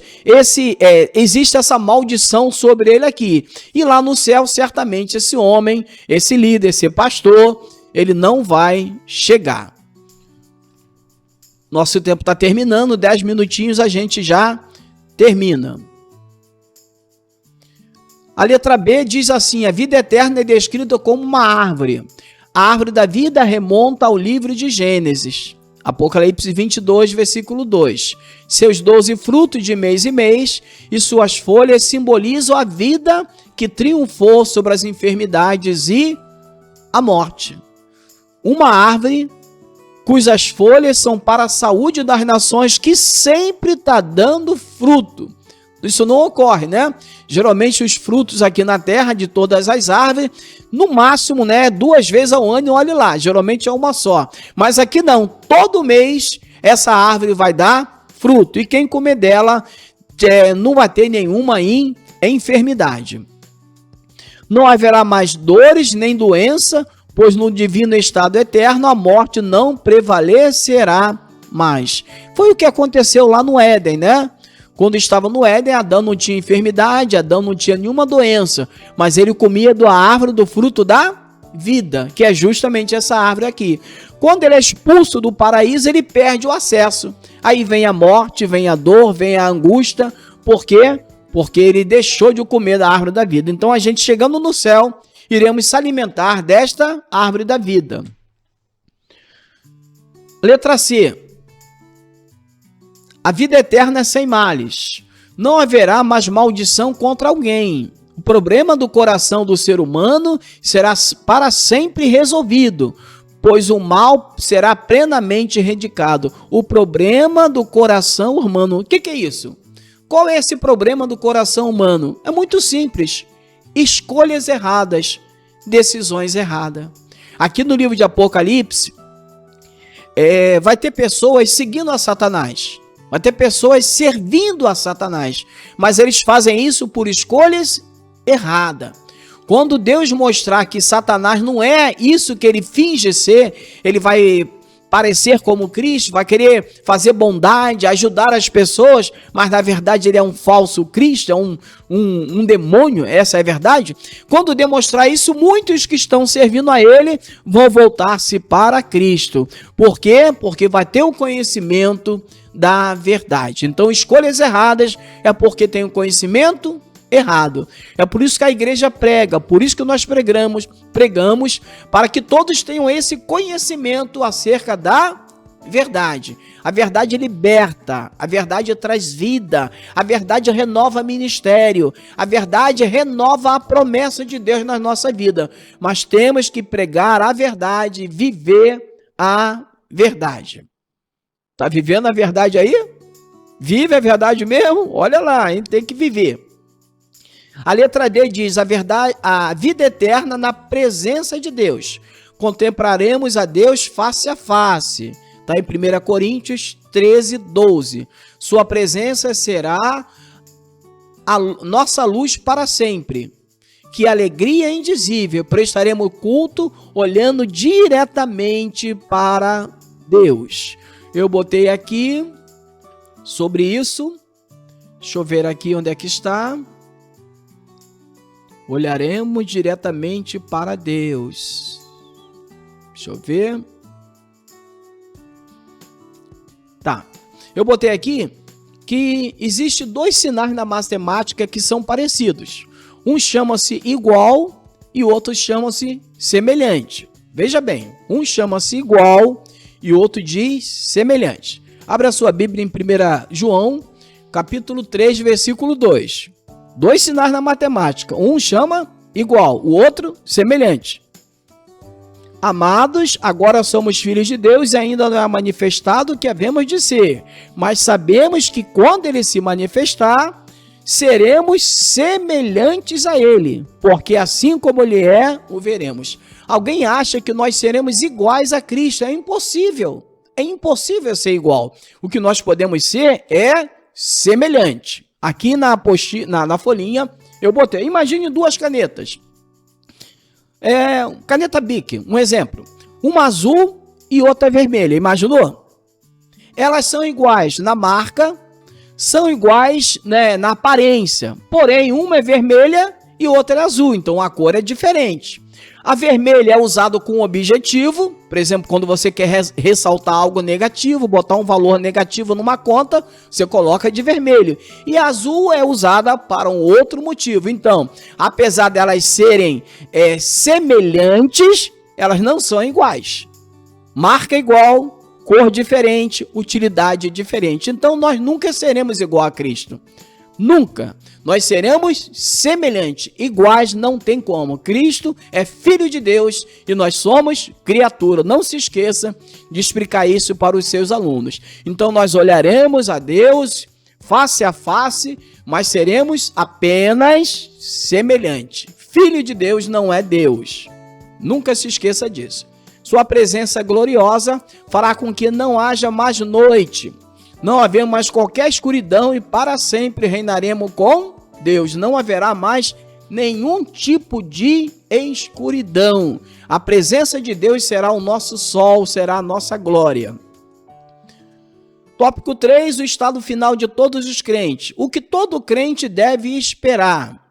existe essa maldição sobre ele aqui. E lá no céu, certamente, esse homem, esse líder, esse pastor, ele não vai chegar. Nosso tempo está terminando, 10 minutinhos a gente já termina. A letra B diz assim, a vida eterna é descrita como uma árvore. A árvore da vida remonta ao livro de Gênesis. Apocalipse 22, versículo 2. Seus 12 frutos de mês em mês e suas folhas simbolizam a vida que triunfou sobre as enfermidades e a morte. Uma árvore cujas folhas são para a saúde das nações, que sempre está dando fruto. Isso não ocorre, né? Geralmente os frutos aqui na terra de todas as árvores, no máximo, né, 2 vezes ao ano, olhe lá, geralmente é uma só. Mas aqui não, todo mês essa árvore vai dar fruto. E quem comer dela não vai ter nenhuma enfermidade. Não haverá mais dores nem doença, pois no divino estado eterno a morte não prevalecerá mais. Foi o que aconteceu lá no Éden, né? Quando estava no Éden, Adão não tinha enfermidade, Adão não tinha nenhuma doença, mas ele comia da árvore do fruto da vida, que é justamente essa árvore aqui. Quando ele é expulso do paraíso, ele perde o acesso. Aí vem a morte, vem a dor, vem a angústia. Por quê? Porque ele deixou de comer da árvore da vida. Então a gente chegando no céu, iremos se alimentar desta árvore da vida. Letra C. A vida eterna é sem males. Não haverá mais maldição contra alguém. O problema do coração do ser humano será para sempre resolvido, pois o mal será plenamente erradicado. O problema do coração humano. O que é isso? Qual é esse problema do coração humano? É muito simples. Escolhas erradas, decisões erradas. Aqui no livro de Apocalipse, vai ter pessoas seguindo a Satanás. Vai ter pessoas servindo a Satanás. Mas eles fazem isso por escolhas erradas. Quando Deus mostrar que Satanás não é isso que ele finge ser, ele vai parecer como Cristo, vai querer fazer bondade, ajudar as pessoas, mas na verdade ele é um falso Cristo, é um demônio, essa é a verdade. Quando demonstrar isso, muitos que estão servindo a ele vão voltar-se para Cristo. Por quê? Porque vai ter o conhecimento da verdade. Então, escolhas erradas é porque tem o conhecimento errado. É por isso que a igreja prega, por isso que nós pregamos para que todos tenham esse conhecimento acerca da verdade. A verdade liberta, a verdade traz vida, a verdade renova ministério, a verdade renova a promessa de Deus na nossa vida. Mas temos que pregar a verdade, viver a verdade. Tá vivendo a verdade aí? Vive a verdade mesmo? Olha lá, a gente tem que viver. A letra D diz: a vida eterna na presença de Deus. Contemplaremos a Deus face a face. Está em 1 Coríntios 13, 12. Sua presença será a nossa luz para sempre. Que alegria indizível. Prestaremos culto olhando diretamente para Deus. Eu botei aqui sobre isso. Deixa eu ver aqui onde é que está. Olharemos diretamente para Deus. Deixa eu ver. Tá. Eu botei aqui que existe dois sinais na matemática que são parecidos. Um chama-se igual e o outro chama-se semelhante. Veja bem, um chama-se igual e o outro diz semelhante. Abra a sua Bíblia em 1 João, capítulo 3, versículo 2. Dois sinais na matemática. Um chama igual, o outro semelhante. Amados, agora somos filhos de Deus e ainda não é manifestado o que havemos de ser. Mas sabemos que quando ele se manifestar, seremos semelhantes a ele, porque assim como ele é, o veremos. Alguém acha que nós seremos iguais a Cristo? É impossível. É impossível ser igual. O que nós podemos ser é semelhante. Aqui na folhinha eu botei. Imagine duas canetas. Caneta Bic, um exemplo. Uma azul e outra vermelha. Imaginou? Elas são iguais na marca, são iguais, né, na aparência. Porém, uma é vermelha e outra é azul. Então a cor é diferente. A vermelha é usada com um objetivo, por exemplo, quando você quer ressaltar algo negativo, botar um valor negativo numa conta, você coloca de vermelho. E a azul é usada para um outro motivo. Então, apesar de elas serem semelhantes, elas não são iguais. Marca igual, cor diferente, utilidade diferente. Então, nós nunca seremos igual a Cristo. Nunca. Nós seremos semelhantes, iguais, não tem como. Cristo é Filho de Deus e nós somos criatura. Não se esqueça de explicar isso para os seus alunos. Então nós olharemos a Deus face a face, mas seremos apenas semelhantes. Filho de Deus não é Deus. Nunca se esqueça disso. Sua presença gloriosa fará com que não haja mais noite. Não haverá mais qualquer escuridão e para sempre reinaremos com Deus. Não haverá mais nenhum tipo de escuridão. A presença de Deus será o nosso sol, será a nossa glória. Tópico 3, o estado final de todos os crentes. O que todo crente deve esperar.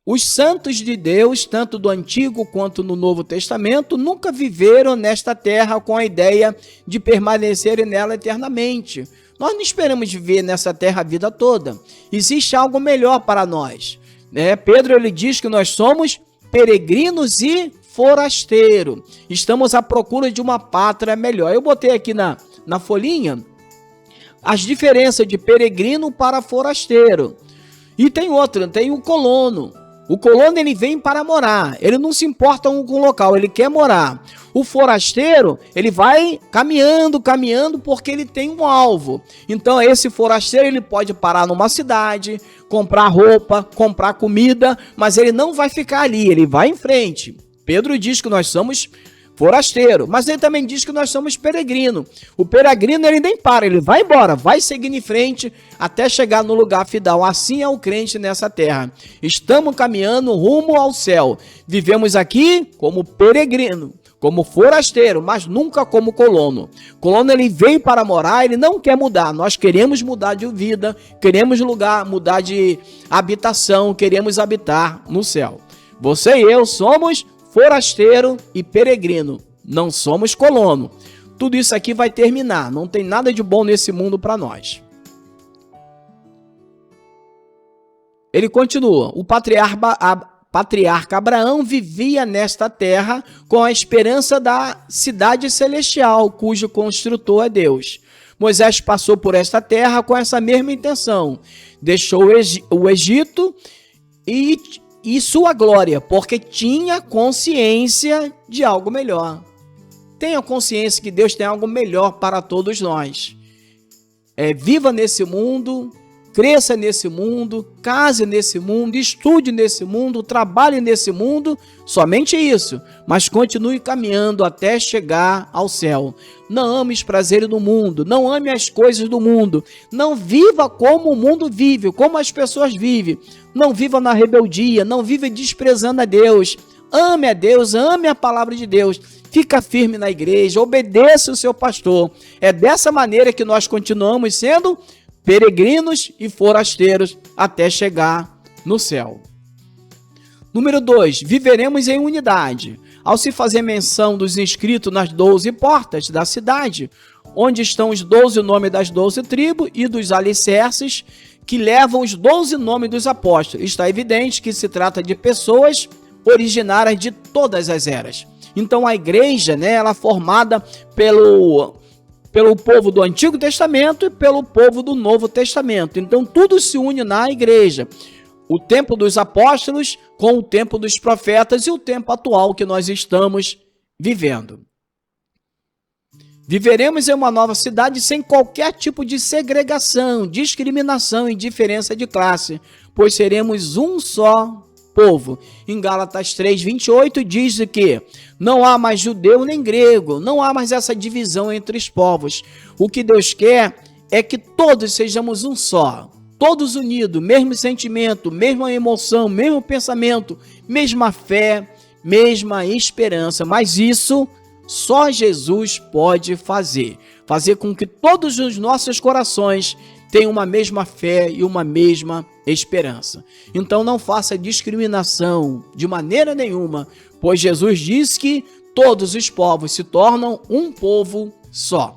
Os santos de Deus, tanto do Antigo quanto no Novo Testamento, nunca viveram nesta terra com a ideia de permanecerem nela eternamente. Nós não esperamos viver nessa terra a vida toda. Existe algo melhor para nós. Pedro ele diz que nós somos peregrinos e forasteiros. Estamos à procura de uma pátria melhor. Eu botei aqui na folhinha as diferenças de peregrino para forasteiro. E tem outra, tem o colono. O colono ele vem para morar, ele não se importa com o local, ele quer morar. O forasteiro, ele vai caminhando porque ele tem um alvo. Então esse forasteiro ele pode parar numa cidade, comprar roupa, comprar comida, mas ele não vai ficar ali, ele vai em frente. Pedro diz que nós somos forasteiro, mas ele também diz que nós somos peregrino. O peregrino ele nem para, ele vai embora, vai seguindo em frente até chegar no lugar final. Assim é o crente nessa terra. Estamos caminhando rumo ao céu. Vivemos aqui como peregrino, como forasteiro, mas nunca como colono. Colono ele veio para morar, ele não quer mudar. Nós queremos mudar de vida, queremos mudar de habitação, queremos habitar no céu. Você e eu somos forasteiro e peregrino, não somos colono. Tudo isso aqui vai terminar, não tem nada de bom nesse mundo para nós. Ele continua, o patriarca Abraão vivia nesta terra com a esperança da cidade celestial, cujo construtor é Deus. Moisés passou por esta terra com essa mesma intenção, deixou o Egito e sua glória, porque tinha consciência de algo melhor. Tenha consciência que Deus tem algo melhor para todos nós. Viva nesse mundo, cresça nesse mundo, case nesse mundo, estude nesse mundo, trabalhe nesse mundo, somente isso. Mas continue caminhando até chegar ao céu. Não ame os prazeres do mundo, não ame as coisas do mundo. Não viva como o mundo vive, como as pessoas vivem. Não viva na rebeldia, não viva desprezando a Deus. Ame a Deus, ame a palavra de Deus. Fica firme na igreja, obedeça o seu pastor. É dessa maneira que nós continuamos sendo peregrinos e forasteiros até chegar no céu. Número 2, viveremos em unidade. Ao se fazer menção dos inscritos nas 12 portas da cidade, onde estão os 12 nomes das 12 tribos e dos alicerces que levam os 12 nomes dos apóstolos, está evidente que se trata de pessoas originárias de todas as eras. Então a igreja, ela é formada pelo povo do Antigo Testamento e pelo povo do Novo Testamento. Então tudo se une na igreja. O tempo dos apóstolos com o tempo dos profetas e o tempo atual que nós estamos vivendo. Viveremos em uma nova cidade sem qualquer tipo de segregação, discriminação e diferença de classe, pois seremos um só povo. Em Gálatas 3:28 diz que não há mais judeu nem grego, não há mais essa divisão entre os povos. O que Deus quer é que todos sejamos um só, todos unidos, mesmo sentimento, mesma emoção, mesmo pensamento, mesma fé, mesma esperança. Mas isso só Jesus pode fazer com que todos os nossos corações tenham uma mesma fé e uma mesma esperança. Então não faça discriminação de maneira nenhuma, pois Jesus disse que todos os povos se tornam um povo só.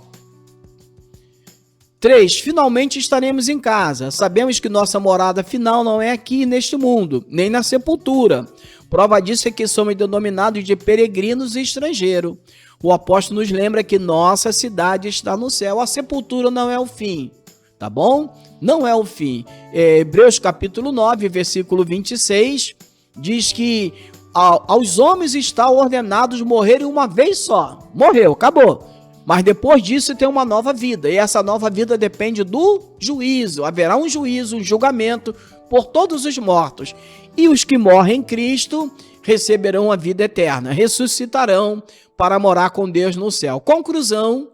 3. Finalmente estaremos em casa. Sabemos que nossa morada final não é aqui neste mundo, nem na sepultura. Prova disso é que somos denominados de peregrinos e estrangeiros. O apóstolo nos lembra que nossa cidade está no céu. A sepultura não é o fim, tá bom? Não é o fim. Hebreus capítulo 9, versículo 26, diz que aos homens está ordenado morrerem uma vez só. Morreu, acabou. Mas depois disso tem uma nova vida. E essa nova vida depende do juízo. Haverá um juízo, um julgamento por todos os mortos. E os que morrem em Cristo receberão a vida eterna. Ressuscitarão para morar com Deus no céu. Conclusão.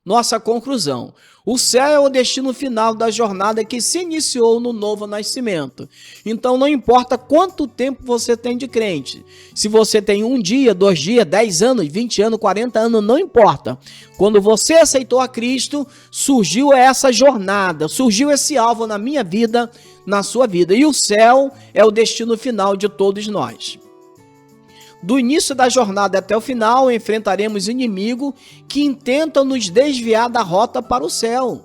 nossa conclusão. O céu é o destino final da jornada que se iniciou no novo nascimento. Então não importa quanto tempo você tem de crente. Se você tem 1 dia, 2 dias, 10 anos, 20 anos, 40 anos, não importa. Quando você aceitou a Cristo, surgiu essa jornada, surgiu esse alvo na minha vida, na sua vida. E o céu é o destino final de todos nós. Do início da jornada até o final, enfrentaremos inimigos que intentam nos desviar da rota para o céu.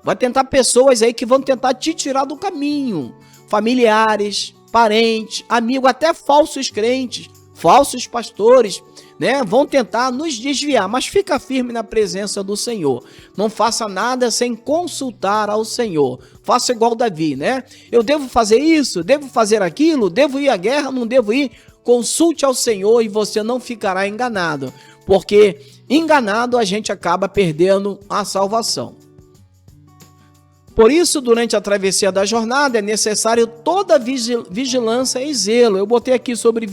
Vai tentar pessoas aí que vão tentar te tirar do caminho. Familiares, parentes, amigos, até falsos crentes, falsos pastores, né? Vão tentar nos desviar, mas fica firme na presença do Senhor. Não faça nada sem consultar ao Senhor. Faça igual Davi, né? Eu devo fazer isso? Devo fazer aquilo? Devo ir à guerra? Não devo ir? Consulte ao Senhor e você não ficará enganado, porque enganado a gente acaba perdendo a salvação. Por isso, durante a travessia da jornada, é necessário toda vigilância e zelo. Eu botei aqui sobre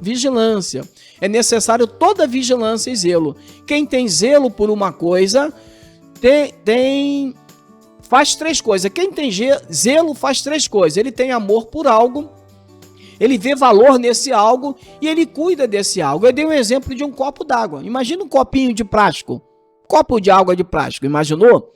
vigilância. É necessário toda vigilância e zelo. Quem tem zelo por uma coisa, faz 3 coisas. Quem tem zelo faz 3 coisas. Ele tem amor por algo, ele vê valor nesse algo e ele cuida desse algo. Eu dei um exemplo de um copo d'água. Imagina um copinho de plástico. Copo de água de plástico, imaginou?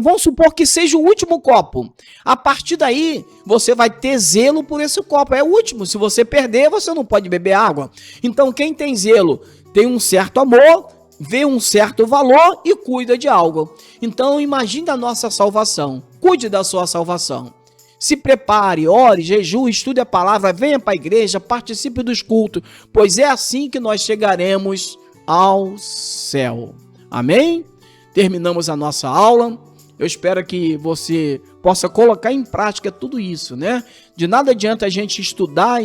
Vamos supor que seja o último copo. A partir daí, você vai ter zelo por esse copo. É o último. Se você perder, você não pode beber água. Então, quem tem zelo tem um certo amor, vê um certo valor e cuida de algo. Então, imagine a nossa salvação. Cuide da sua salvação. Se prepare, ore, jejue, estude a palavra, venha para a igreja, participe dos cultos, pois é assim que nós chegaremos ao céu. Amém? Terminamos a nossa aula. Eu espero que você possa colocar em prática tudo isso, né? De nada adianta a gente estudar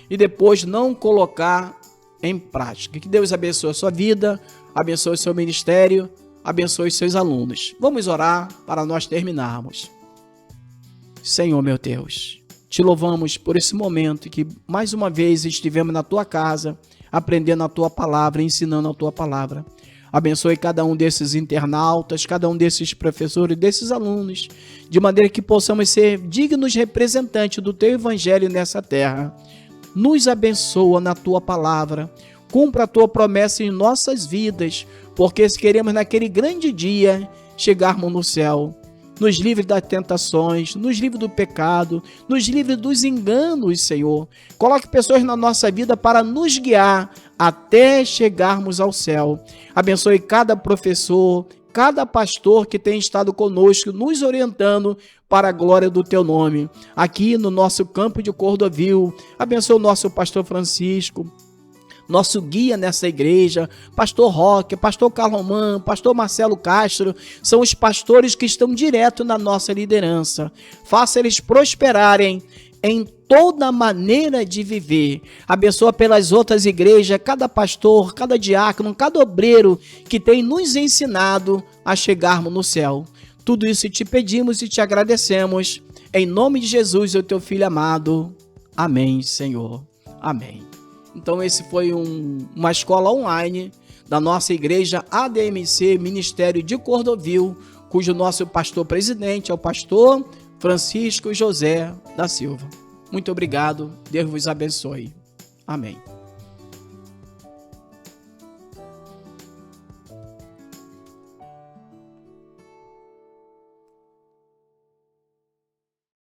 e depois não colocar em prática. Que Deus abençoe a sua vida, abençoe o seu ministério, abençoe os seus alunos. Vamos orar para nós terminarmos. Senhor, meu Deus, te louvamos por esse momento que mais uma vez estivemos na tua casa, aprendendo a tua palavra, ensinando a tua palavra. Abençoe cada um desses internautas, cada um desses professores, desses alunos, de maneira que possamos ser dignos representantes do teu evangelho nessa terra. Nos abençoa na tua palavra, cumpra a tua promessa em nossas vidas, porque se queremos naquele grande dia chegarmos no céu. Nos livre das tentações, nos livre do pecado, nos livre dos enganos, Senhor. Coloque pessoas na nossa vida para nos guiar até chegarmos ao céu. Abençoe cada professor, cada pastor que tem estado conosco, nos orientando para a glória do teu nome. Aqui no nosso campo de Cordovil, abençoe o nosso pastor Francisco, nosso guia nessa igreja, pastor Roque, pastor Carlomã, pastor Marcelo Castro, são os pastores que estão direto na nossa liderança. Faça eles prosperarem em toda maneira de viver. Abençoa pelas outras igrejas, cada pastor, cada diácono, cada obreiro que tem nos ensinado a chegarmos no céu. Tudo isso te pedimos e te agradecemos. Em nome de Jesus, o teu Filho amado. Amém, Senhor. Amém. Então esse foi uma escola online da nossa igreja ADMC, Ministério de Cordovil, cujo nosso pastor presidente é o pastor Francisco José da Silva. Muito obrigado, Deus vos abençoe. Amém.